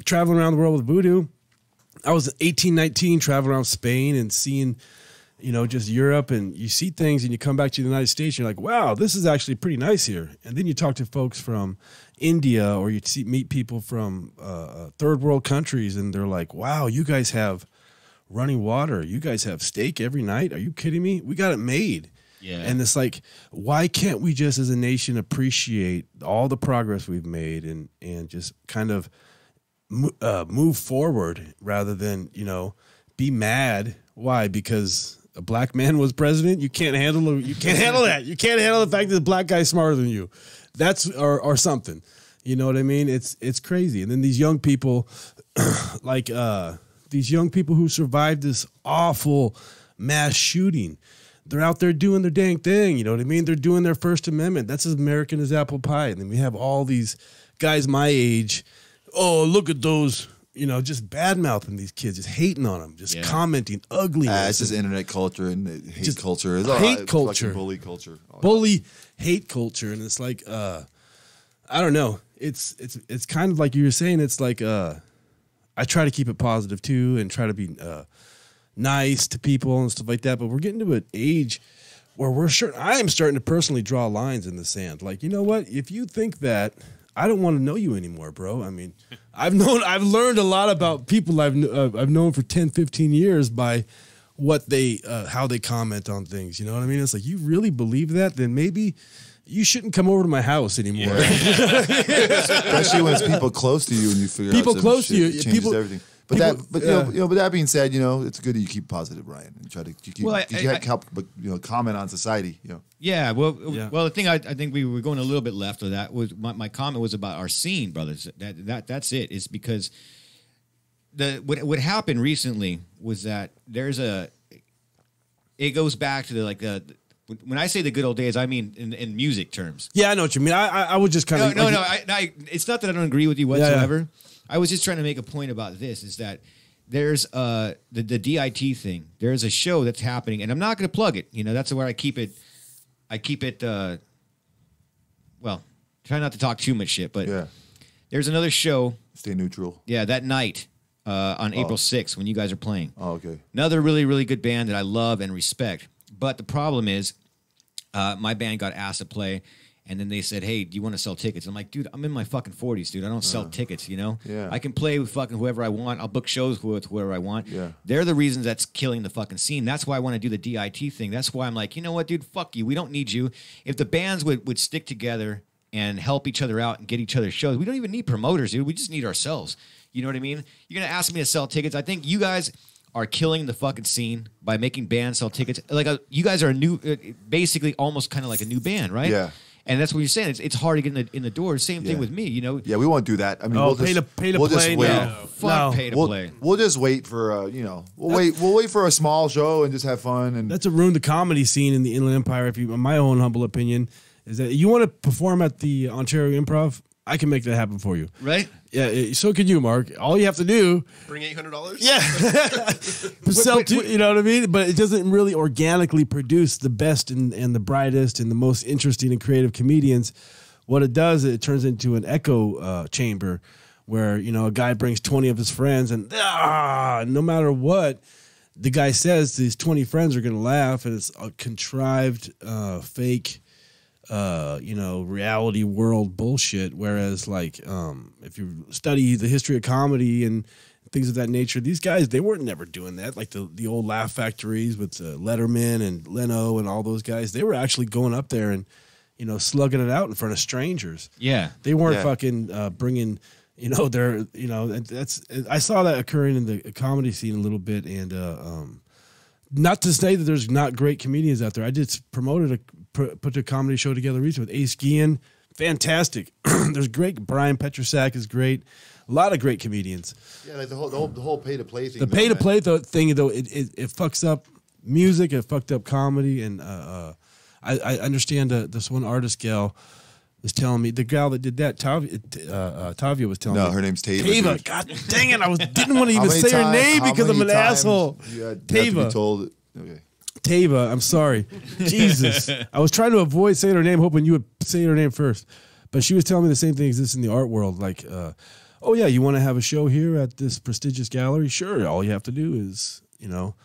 traveling around the world with voodoo. I was 18, 19, traveling around Spain and seeing, you know, just Europe, and you see things and you come back to the United States and you're like, wow, this is actually pretty nice here. And then you talk to folks from India, or you meet people from third world countries, and they're like, wow, you guys have running water. You guys have steak every night. Are you kidding me? We got it made. Yeah. And it's like, why can't we just as a nation appreciate all the progress we've made and just kind of move forward rather than, you know, be mad? Why? Because a black man was president? You can't handle that. You can't handle the fact that the black guy's smarter than you. That's or something. You know what I mean? It's crazy. And then these young people like these young people who survived this awful mass shooting, they're out there doing their dang thing. You know what I mean? They're doing their First Amendment. That's as American as apple pie. And then we have all these guys my age. Oh, look at those, you know, just bad-mouthing these kids, just hating on them, just commenting ugliness. It's just internet culture and hate culture. It's hate culture. Bully culture. Bully hate culture. And it's like, I don't know. It's kind of like you were saying, it's like, I try to keep it positive too and try to be nice to people and stuff like that. But we're getting to an age where I am starting to personally draw lines in the sand. Like, you know what? If you think that, I don't want to know you anymore, bro. I mean, I've learned a lot about people I've known for 10, 15 years by what how they comment on things. You know what I mean? It's like, you really believe that? Then maybe you shouldn't come over to my house anymore. Yeah. Especially when it's people close to you and you figure out some close to you, it changes everything. But that being said, you know, it's good that you keep positive, Ryan, and try to help, but you know, comment on society. You know. Yeah. Well, the thing I think we were going a little bit left of that was my comment was about our scene, brothers. That's it. Is because what happened recently was that it goes back to the when I say the good old days, I mean in music terms. Yeah, I know what you mean. I would just kind of no. It's not that I don't agree with you whatsoever. Yeah. I was just trying to make a point about this: is that there's the DIT thing. There's a show that's happening, and I'm not going to plug it. You know, that's where I keep it. Well, try not to talk too much shit, but there's another show. Stay neutral. Yeah, that night on April 6th when you guys are playing. Oh, okay. Another really, really good band that I love and respect. But the problem is, my band got asked to play, and then they said, "Hey, do you want to sell tickets?" I'm like, "Dude, I'm in my fucking 40s, dude. I don't sell tickets, you know? Yeah. I can play with fucking whoever I want. I'll book shows with whoever I want." Yeah. They're the reasons that's killing the fucking scene. That's why I want to do the DIT thing. That's why I'm like, you know what, dude? Fuck you. We don't need you. If the bands would stick together and help each other out and get each other shows, we don't even need promoters, dude. We just need ourselves. You know what I mean? You're going to ask me to sell tickets. I think you guys are killing the fucking scene by making bands sell tickets. Like you guys are a new, basically almost kind of like a new band, right? Yeah. And that's what you're saying. It's hard to get in the door. Same thing with me, you know. Yeah, we won't do that. I mean, we'll pay to play. play. Pay to play. We'll just wait for we'll wait for a small show and just have fun. And that's what ruined the comedy scene in the Inland Empire. In my own humble opinion, is that you want to perform at the Ontario Improv, I can make that happen for you. Right? Yeah, so can you, Mark. All you have to do... Bring $800? Yeah. You know what I mean? But it doesn't really organically produce the best and the brightest and the most interesting and creative comedians. What it does, it turns into an echo chamber where, you know, a guy brings 20 of his friends and no matter what the guy says, these 20 friends are going to laugh, and it's a contrived, fake... reality world bullshit. Whereas, like, if you study the history of comedy and things of that nature, these guys, they weren't never doing that. Like the old Laugh Factories with Letterman and Leno and all those guys, they were actually going up there and slugging it out in front of strangers. Yeah. They weren't Yeah. fucking bringing, their, I saw that occurring in the comedy scene a little bit, and not to say that there's not great comedians out there. I just put a comedy show together recently with Ace Gian. Fantastic. There's great. Brian Petrosak is great. A lot of great comedians. Yeah, like the whole pay to play thing. The pay to play thing, though, it fucks up music. It fucked up comedy, and I understand this one artist gal was telling me, the gal that did that, Tavia was telling me. No, her name's Tava. Tava. dude. God dang it! I didn't want to even How many say her times- name how because I'm many an times asshole. You have to Tava. be told. Okay. Tava, I'm sorry. Jesus. I was trying to avoid saying her name, hoping you would say her name first. But she was telling me the same thing exists in the art world. Like, oh, yeah, you want to have a show here at this prestigious gallery? Sure. All you have to do is,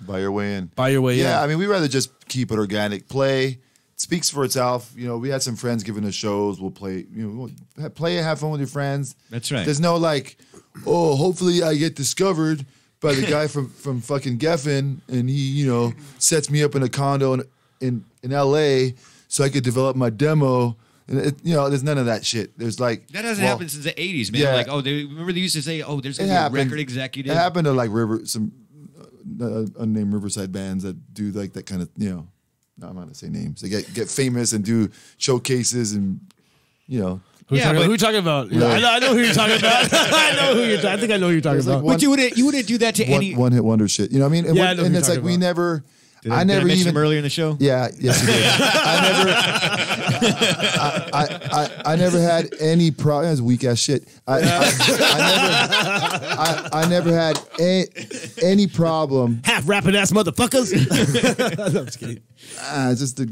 Buy your way in. buy your way in. Yeah, I mean, we'd rather just keep it organic. Play. It speaks for itself. We had some friends giving us shows. We'll play. Play and have fun with your friends. That's right. There's no like, oh, hopefully I get discovered by the guy from fucking Geffen, and he, sets me up in a condo in L.A. so I could develop my demo. And there's none of that shit. There's like That hasn't happened since the 80s, man. Yeah. Like, remember they used to say, there's It going to be a happened. record executive. It happened to like some unnamed Riverside bands that do like that kind of no, I'm not gonna say names. They get famous and do showcases and Who you Yeah, talking, but- who you talking about? Yeah, I know who you're talking about. I think I know who you're talking There's like about. one- But you wouldn't do that to any. one hit wonder shit. You know what I mean? And, Yeah, I know who and you're it's like talking we about. never. Did I never mention even him earlier in the show. Yeah, yes, you did. I never had any problem. That's weak ass shit. I never had any problem. Half rapping ass motherfuckers. No, I'm just kidding. Just the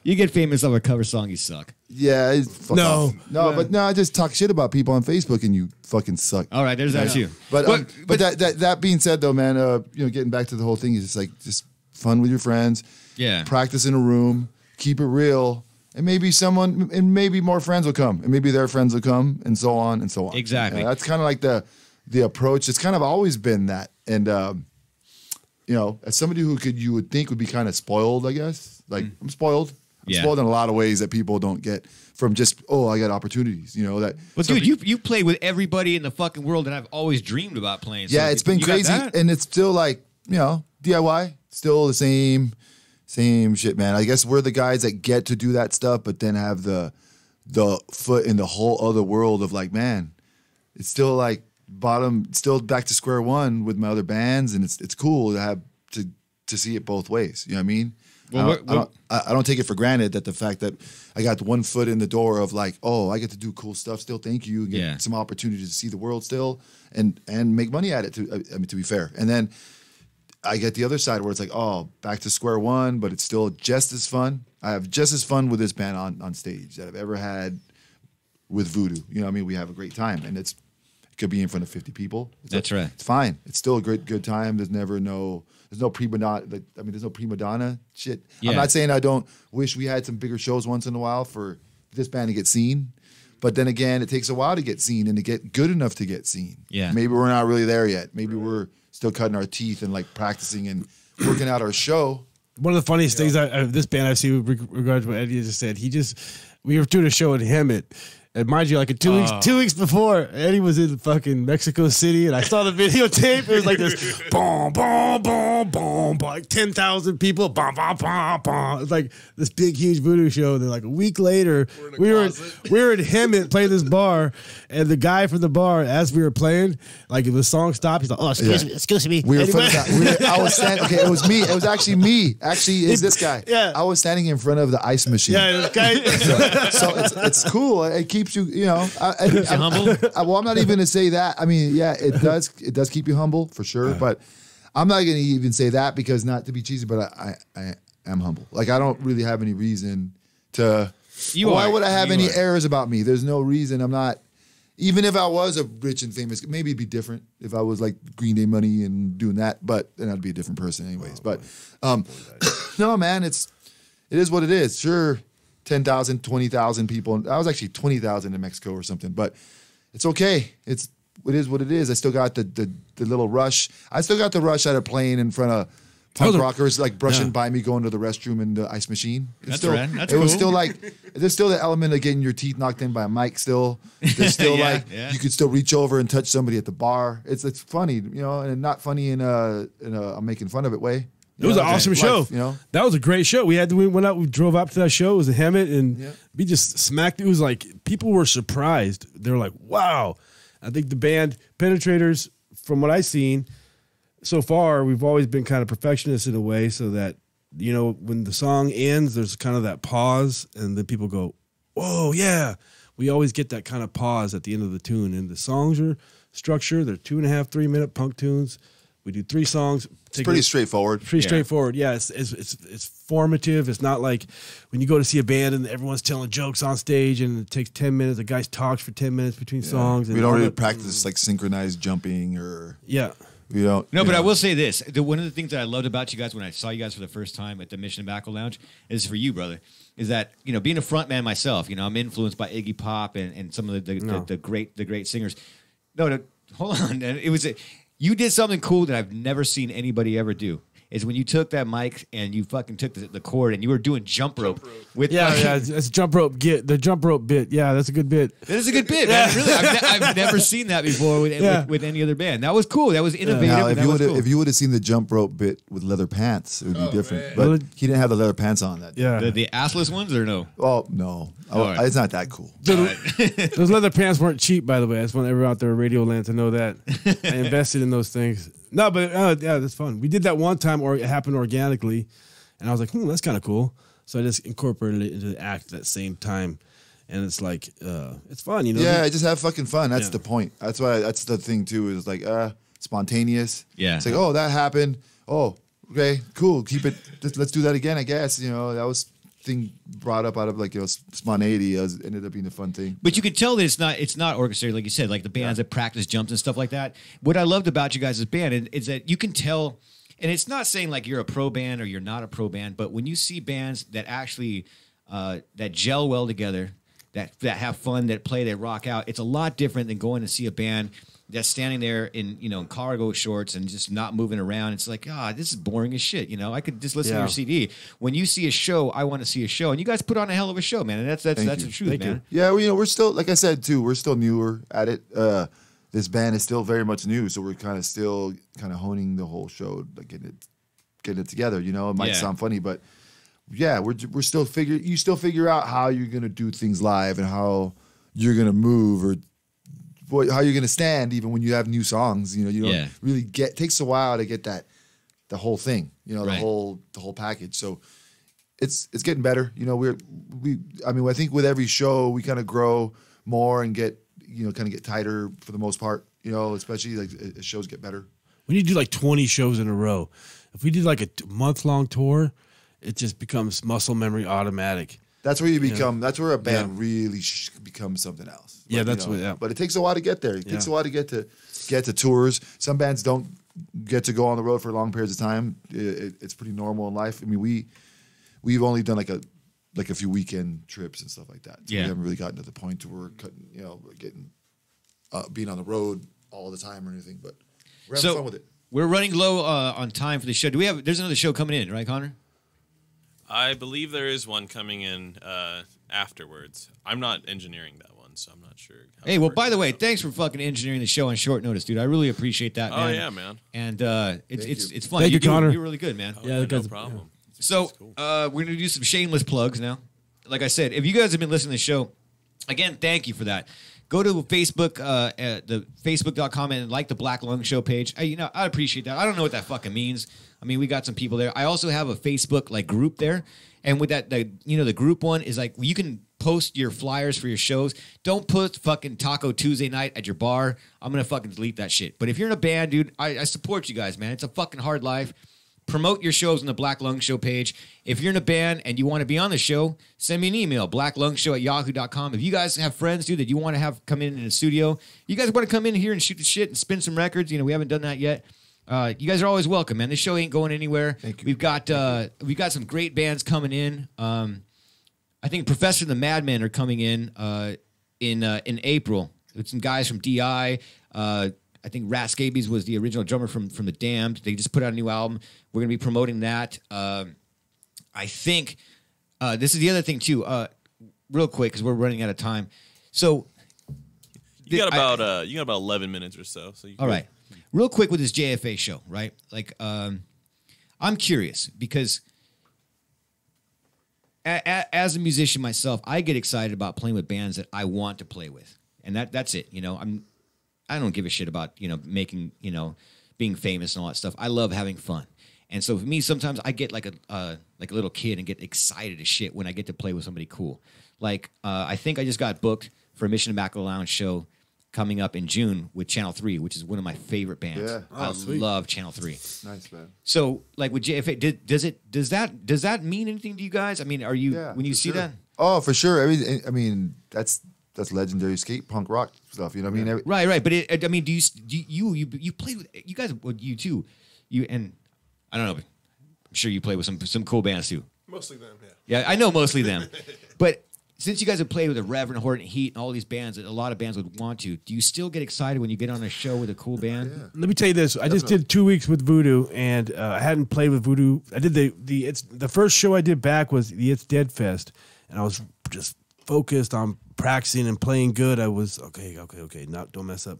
You get famous off a cover song, you suck. yeah. Fuck No. off. No, but no. I just talk shit about people on Facebook, and you fucking suck. All right, there's that you. But that being said, though, man, getting back to the whole thing is just fun with your friends. Yeah. Practice in a room. Keep it real, and maybe more friends will come, and maybe their friends will come, and so on and so on. Exactly. Yeah, that's kind of like the approach. It's kind of always been that, and as somebody you would think would be kind of spoiled, I guess. Like I'm spoiled. I'm Yeah. spoiled in a lot of ways that people don't get from just I got opportunities. That. Well, some dude, you play with everybody in the fucking world that I've always dreamed about playing. So Yeah, it's been you got crazy, that? and it's still like DIY, still the same shit, man. I guess we're the guys that get to do that stuff, but then have the foot in the whole other world of like, man, it's still like still back to square one with my other bands, and it's cool to have to see it both ways. You know what I mean? Well, I don't take it for granted that the fact that I got one foot in the door of like, I get to do cool stuff still. Thank you. And get some opportunities to see the world still and make money at it. To be fair, and then I get the other side where it's like, back to square one, but it's still just as fun. I have just as fun with this band on stage that I've ever had with Voodoo. You know what I mean? We have a great time, and it could be in front of 50 people. That's right. It's fine. It's still a good time. There's no prima donna. There's no prima donna shit. Yeah. I'm not saying I don't wish we had some bigger shows once in a while for this band to get seen. But then again, it takes a while to get seen and to get good enough to get seen. Yeah. Maybe we're not really there yet. Maybe we're still cutting our teeth and like practicing and working out our show. One of the funniest things out of this band I've seen with regards to what Eddie just said, we were doing a show in Hemet. And mind you, like 2 weeks before, Eddie was in fucking Mexico City, and I saw the videotape. It was like this, boom, boom, boom, boom, like 10,000 people, boom, boom, boom, boom. It was like this big, huge voodoo show. And then like a week later, we were in Hemet playing this bar, and the guy from the bar, as we were playing, like if the song stopped, he's like, excuse me. We were Anyway. I was standing. Okay, it was me. It was actually me. Actually, it's this guy. Yeah. I was standing in front of the ice machine. Yeah, this guy. So it's cool. It keeps you, humble? Well, I'm not even gonna say that. I mean, yeah, it does keep you humble for sure. But I'm not gonna even say that because not to be cheesy, but I am humble. Like I don't really have any reason to. Why would I have any errors about me? There's no reason. I'm not. Even if I was a rich and famous, maybe it'd be different if I was like Green Day money and doing that. But then I'd be a different person, anyways. But no, man, it is what it is. Sure. 10,000, 20,000 people. I was actually 20,000 in Mexico or something, but it's okay. It is what it is. I still got the little rush. I still got the rush out of playing in front of punk rockers like brushing by me going to the restroom in the ice machine. That's rad. That's it was cool. still like there's still the element of getting your teeth knocked in by a mic. Still, there's still you could still reach over and touch somebody at the bar. It's funny, and not funny in a I'm making fun of it way. It was an awesome show. That was a great show. We went out, we drove up to that show. It was a Hemet, and we just smacked. It was like people were surprised. They were like, "Wow!" I think the band Penetrators, from what I've seen so far, we've always been kind of perfectionists in a way, so that when the song ends, there's kind of that pause, and then people go, "Whoa, yeah!" We always get that kind of pause at the end of the tune, and the songs are structured. They're 2.5, 3 minute punk tunes. We do 3 songs. It's pretty straightforward. Pretty straightforward. Yeah, it's formative. It's not like when you go to see a band and everyone's telling jokes on stage and it takes 10 minutes. The guy talks for 10 minutes between songs. And we don't really practice like synchronized jumping or we don't. No, but I will say this: one of the things that I loved about you guys when I saw you guys for the first time at the Mission Tobacco Lounge is for you, brother. Is that being a front man myself? I'm influenced by Iggy Pop and some of the great singers. No, hold on. It was you did something cool that I've never seen anybody ever do. Is when you took that mic and you fucking took the cord and you were doing jump rope with it's jump rope the jump rope bit. Yeah, that's a good bit. That is a good bit, man. Really, I've never seen that before with any other band. That was cool. That was innovative. Now, if you would have seen the jump rope bit with leather pants, it would be different. Man. But he didn't have the leather pants on that. Yeah, the assless ones or no? Oh no, it's not that cool. Those leather pants weren't cheap, by the way. I just want everyone out there in Radio Land to know that I invested in those things. No, but that's fun. We did that one time, or it happened organically, and I was like, that's kind of cool. So I just incorporated it into the act at that same time, and it's like, it's fun, Yeah, just have fucking fun. That's the point. That's why. That's the thing too. Is like spontaneous. Yeah. It's like, oh, that happened. Oh, okay, cool. Keep it. Let's do that again. I guess that was thing brought up out of like spontaneity. Ended up being a fun thing. But you could tell that it's not orchestrated, like you said, like the bands that practice jumps and stuff like that. What I loved about you guys' band is that you can tell, and it's not saying like you're a pro band or you're not a pro band, but when you see bands that actually that gel well together, that have fun, that play, that rock out, it's a lot different than going to see a band that's standing there in cargo shorts and just not moving around. It's like, this is boring as shit. I could just listen to your CD. When you see a show, I want to see a show, and you guys put on a hell of a show, man. And that's the truth, man. Yeah, we're still, like I said too, we're still newer at it. This band is still very much new, so we're still honing the whole show, like getting it together. It might sound funny, but we're still figure out how you're gonna do things live and how you're gonna move or how you're gonna stand even when you have new songs. You don't really get. Takes a while to get the whole thing. The whole package. So it's getting better. I think with every show we kind of grow more and get get tighter for the most part. Especially like as shows get better. When you do like 20 shows in a row, if we did like a month-long tour, it just becomes muscle memory automatic. That's where you become. That's where a band really becomes something else. Yeah, that's what. Yeah. But it takes a while to get there. It takes a while to get to tours. Some bands don't get to go on the road for long periods of time. It's pretty normal in life. I mean, we've only done like a few weekend trips and stuff like that. So we haven't really gotten to the point where we're getting being on the road all the time or anything. But we're having fun with it. We're running low on time for the show. There's another show coming in, right, Connor? I believe there is one coming in afterwards. I'm not engineering that one, so I'm not sure. Hey, well, by the way, thanks for fucking engineering the show on short notice, dude. I really appreciate that, man. Oh, yeah, man. And it's fun. Thank you, Connor. You're really good, man. Oh, yeah, no problem. So we're going to do some shameless plugs now. Like I said, if you guys have been listening to the show, again, thank you for that. Go to Facebook, the facebook.com and like the Black Lung Show page. I appreciate that. I don't know what that fucking means. I mean, we got some people there. I also have a Facebook group there. And with that, the group one is like, you can post your flyers for your shows. Don't put fucking Taco Tuesday night at your bar. I'm going to fucking delete that shit. But if you're in a band, dude, I support you guys, man. It's a fucking hard life. Promote your shows on the Black Lung Show page. If you're in a band and you want to be on the show, send me an email, blacklungshow@yahoo.com. If you guys have friends, dude, that you want to have come in the studio, you guys want to come in here and shoot the shit and spin some records, we haven't done that yet. You guys are always welcome, man. This show ain't going anywhere. Thank you. We've got some great bands coming in. I think Professor and the Madmen are coming in April. With some guys from DI. I think Rat Scabies was the original drummer from The Damned. They just put out a new album. We're going to be promoting that. I think this is the other thing too. Real quick, because we're running out of time. So you got about 11 minutes or so. So all right, real quick with this JFA show, right? Like, I'm curious because as a musician myself, I get excited about playing with bands that I want to play with, and that's it. I don't give a shit about making being famous and all that stuff. I love having fun. And so for me, sometimes I get like a little kid and get excited as shit when I get to play with somebody cool. Like I think I just got booked for a Mission Tobacco Lounge show coming up in June with Channel 3, which is one of my favorite bands. Yeah. I love Channel 3. Nice, man. So like with JFA, does that mean anything to you guys? I mean, are you when you see sure. that? Oh, for sure. I mean, that's legendary skate punk rock stuff. You know what I mean? Right. But do you played with you guys? Well, you too. You and I don't know. But I'm sure you play with some cool bands too. Mostly them, yeah. Yeah, I know mostly them. But since you guys have played with the Reverend Horton Heat and all these bands that a lot of bands would want to, do you still get excited when you get on a show with a cool band? Yeah. Let me tell you this. I just did 2 weeks with Voodoo, and I hadn't played with Voodoo. I did the first show I did back was the It's Dead Fest, and I was just focused on practicing and playing good. I was okay. Don't mess up.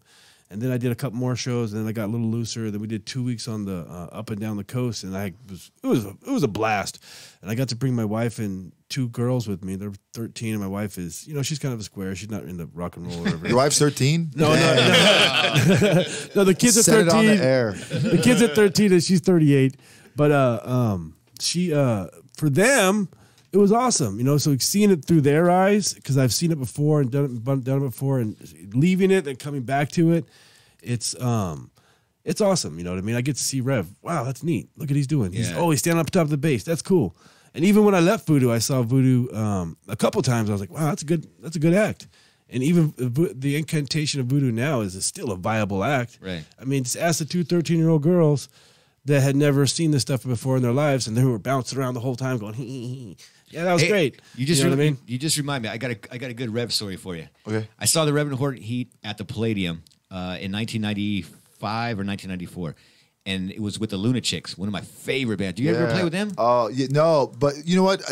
And then I did a couple more shows, and then I got a little looser. Then we did 2 weeks on the up and down the coast, and it was a blast. And I got to bring my wife and 2 girls with me. They're 13, and my wife is, she's kind of a square. She's not into rock and roll or whatever. Your wife's 13? No. No, the kids Set are 13. it on the air. The kid's at 13, and she's 38. But she for them, it was awesome, so seeing it through their eyes, because I've seen it before and done it before, and leaving it and coming back to it, it's awesome. You know what I mean? I get to see Rev. Wow, that's neat. Look what he's doing. He's standing up top of the bass. That's cool. And even when I left Voodoo, I saw Voodoo a couple times. I was like, wow, that's a good act. And even the incantation of Voodoo now is still a viable act. Right. I mean, just ask the 2 13-year-old girls that had never seen this stuff before in their lives, and they were bouncing around the whole time going, hee, hee, hee. Yeah, that was great. You just know what I mean? You just remind me. I got a good Rev story for you. Okay. I saw the Reverend Horton Heat at the Palladium in 1995 or 1994, and it was with the Lunatics, one of my favorite bands. Do you ever play with them? Oh, no, but you know what?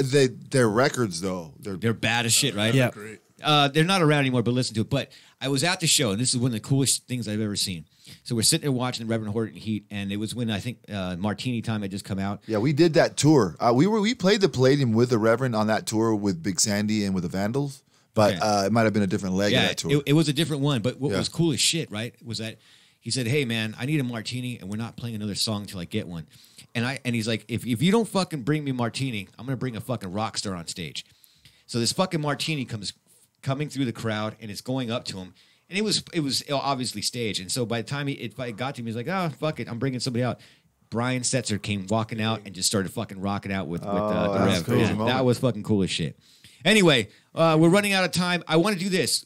Their records though, They're bad as shit, right? Yeah. Great. They're not around anymore, but listen to it. But I was at the show, and this is one of the coolest things I've ever seen. So we're sitting there watching the Reverend Horton Heat, and it was when I think Martini Time had just come out. Yeah, we did that tour. We played the Palladium with the Reverend on that tour with Big Sandy and with the Vandals, but it might have been a different leg of that tour. It was a different one. But what was cool as shit, right, was that he said, "Hey man, I need a martini, and we're not playing another song until I get one." And he's like, "If you don't fucking bring me martini, I'm gonna bring a fucking rock star on stage." So this fucking martini coming through the crowd, and it's going up to him. And it was obviously staged. And so by the time it got to him, he was like, "Oh, fuck it, I'm bringing somebody out." Brian Setzer came walking out and just started fucking rocking out with the Rev. cool. Yeah, that was fucking cool as shit. Anyway, we're running out of time. I want to do this.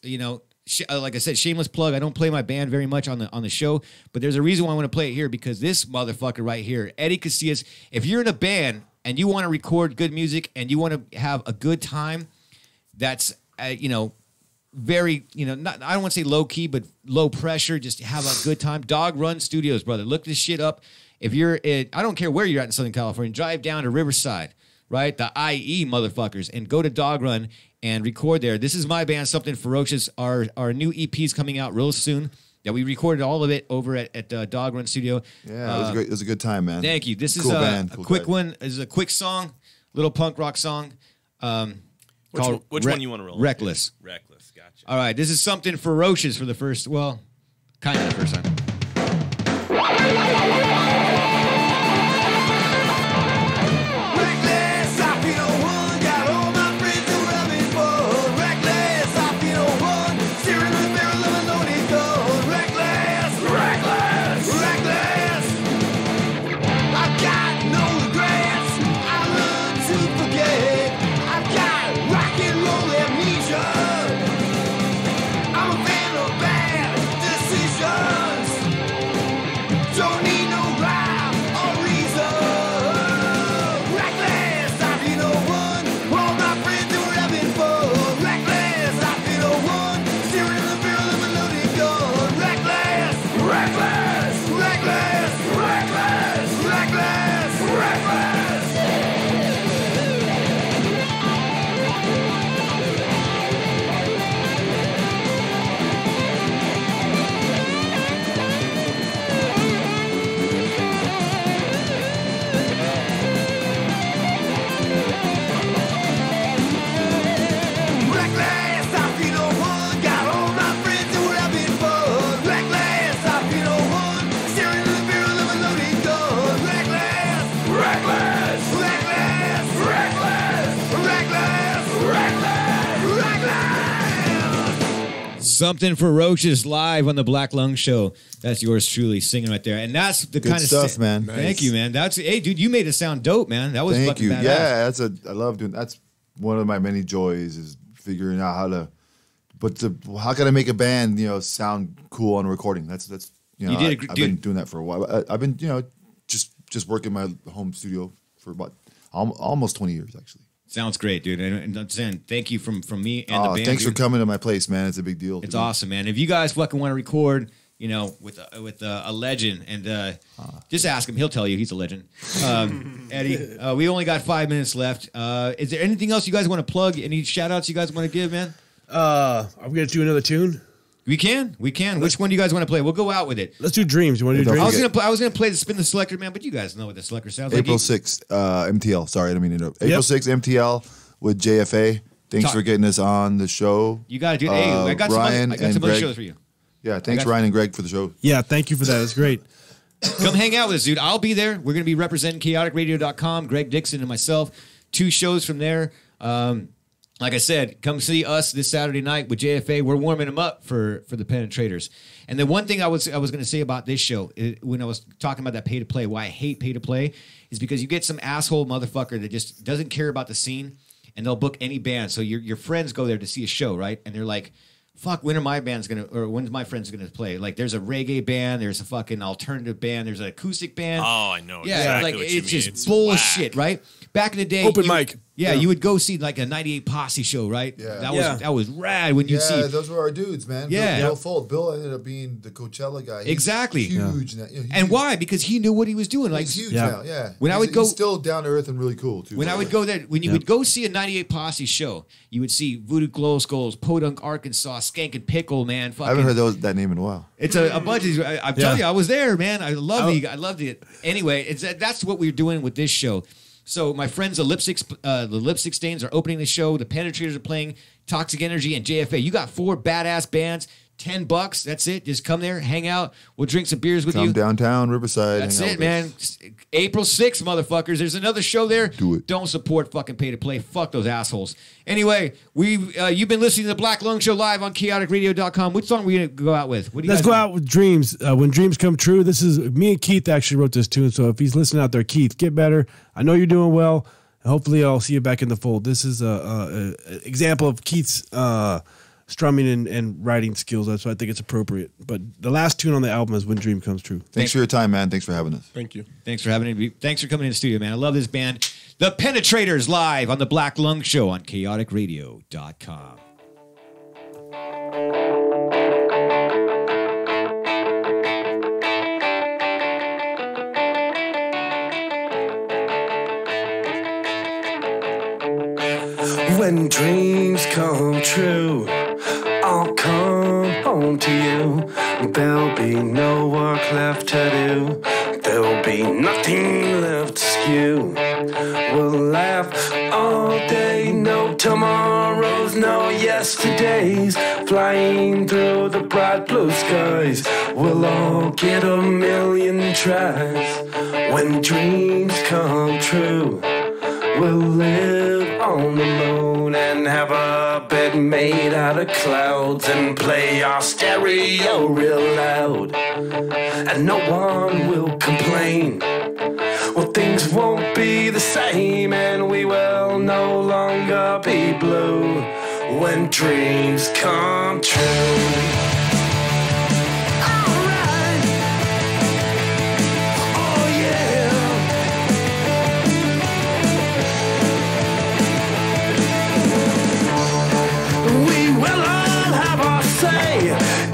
Like I said, shameless plug. I don't play my band very much on the show, but there's a reason why I want to play it here, because this motherfucker right here, Eddie Casillas, if you're in a band and you want to record good music and you want to have a good time, that's very, not, I don't want to say low key, but low pressure, just have a good time. Dog Run Studios, brother. Look this shit up. If you're I don't care where you're at in Southern California, drive down to Riverside, right? The IE motherfuckers, and go to Dog Run and record there. This is my band, Something Ferocious. Our new EP is coming out real soon. Yeah, we recorded all of it over at Dog Run Studio. Yeah, it was great. It was a good time, man. Thank you. This is Cool a band, a cool quick guys. one. This is a quick song, little punk rock song. Which one you want to roll? Reckless. Reckless. Gotcha. All right, this is Something Ferocious for the first, kind of the first time. Reckless, I feel no one. Got all my friends around me for reckless. I feel no one. Steering the barrel of a loaded gun. Reckless, reckless, reckless. I got no regrets. I learned to forget. I got rock and roll amnesia. I'm a fan of bad decisions. Don't need no Something Ferocious live on the Black Lung Show. That's yours truly singing right there. And that's the Good kind of stuff, man. Thank you, man. Hey, dude, you made it sound dope, man. That was Thank fucking you. badass. Yeah, I love doing. That's one of my many joys is figuring out how can I make a band sound cool on recording. That's You did I've been doing that for a while. I've been just working my home studio for about almost 20 years actually. Sounds great, dude. And I'm saying thank you from me and the band. Thanks dude. for coming to my place, man. It's a big deal. It's awesome, man. If you guys fucking want to record, with a legend, and just ask him, he'll tell you he's a legend. Eddie, we only got 5 minutes left. Is there anything else you guys want to plug? Any shout outs you guys want to give, man? Are we gonna do another tune? We can. Which one do you guys want to play? We'll go out with it. Let's do Dreams. You want to do Don't Dreams? I was gonna play the Spin the Selector, man, but you guys know what the Selector sounds April like. 6th, MTL. Sorry, I didn't mean to interrupt. April 6th, MTL with JFA. Thanks for getting us on the show. You got to do it. Hey, I got Ryan some other Greg. shows for you. Yeah, thanks Ryan and Greg for the show. Yeah, thank you for that. It's great. Come hang out with us, dude. I'll be there. We're going to be representing chaoticradio.com, Greg Dixon and myself. 2 shows from there. Like I said, come see us this Saturday night with JFA. We're warming them up for the Penetrators. And the one thing I was going to say about this show, when I was talking about that pay to play, why I hate pay to play, is because you get some asshole motherfucker that just doesn't care about the scene, and they'll book any band. So your friends go there to see a show, right? And they're like, fuck, when's my friends gonna play? Like, there's a reggae band, there's a fucking alternative band, there's an acoustic band. Oh, I know Yeah, exactly like what you it's mean. just It's bullshit, whack. right? Back in the day, Open mic. Yeah, you would go see like a 98 Posse show, right? Yeah. That was rad when you see. those were our dudes, man. Yeah. Bill Fold. Bill ended up being the Coachella guy. He's Exactly. huge. Now. And why? Because he knew what he was doing. Like, He's huge Yeah. now. Yeah. When I would go- he's still down to earth and really cool too. when I would go there, when you would go see a 98 Posse show, you would see Voodoo Glow Skulls, Podunk, Arkansas, Skank and Pickle, man. Fucking, I haven't heard that name in a while. It's a bunch of. I'm telling you, I was there, man. I loved it. Anyway, that's what we're doing with this show. So my friends, the Lipstick Stains are opening the show. The Penetrators are playing. Toxic Energy and JFA. You got 4 badass bands. $10. That's it. Just come there, hang out. We'll drink some beers with Come you. downtown Riverside. That's hang out it, with man. us. April 6th, motherfuckers. There's another show there. Do it. Don't support fucking pay to play. Fuck those assholes. Anyway, you've been listening to the Black Lung Show live on chaoticradio.com. Which song are we gonna go out with? What do you Let's guys go want? out with Dreams. When Dreams Come True. This is me and Keith actually wrote this tune. So if he's listening out there, Keith, get better. I know you're doing well. Hopefully, I'll see you back in the fold. This is a example of Keith's strumming and writing skills. That's why I think it's appropriate. But the last tune on the album is When Dream Comes True. Thanks for your time, man. Thanks for having us. Thank you. Thanks for having me. Thanks for coming in the studio, man. I love this band. The Penetrators live on the Black Lung Show on chaoticradio.com. When dreams come true, I'll come home to you. There'll be no work left to do. There'll be nothing left to skew. We'll laugh all day, no tomorrows, no yesterdays. Flying through the bright blue skies, we'll all get a million tries. When dreams come true, we'll live on the moon and have a bed made out of clouds and play our stereo real loud. And no one will complain. Well, things won't be the same and we will no longer be blue when dreams come true.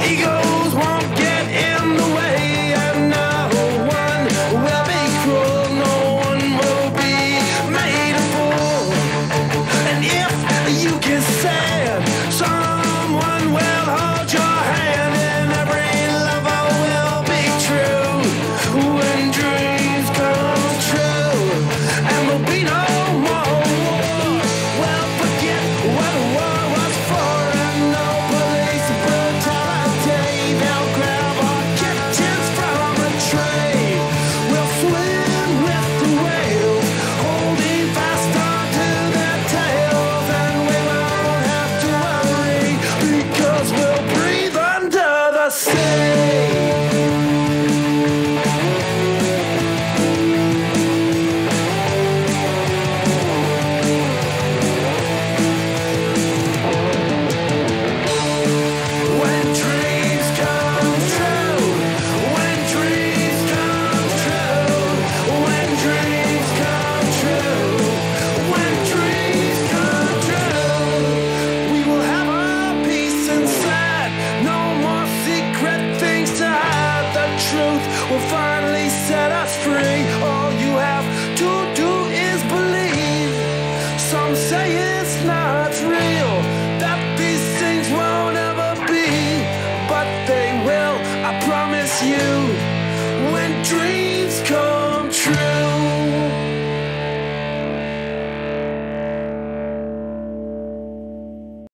Egos won't get in the way, and no one will be cruel, no one will be made a fool. And if you get sad, someone will hold your hand. will finally set us free. All you have to do is believe. Some say it's not real, that these things won't ever be, but they will, I promise you, when dreams come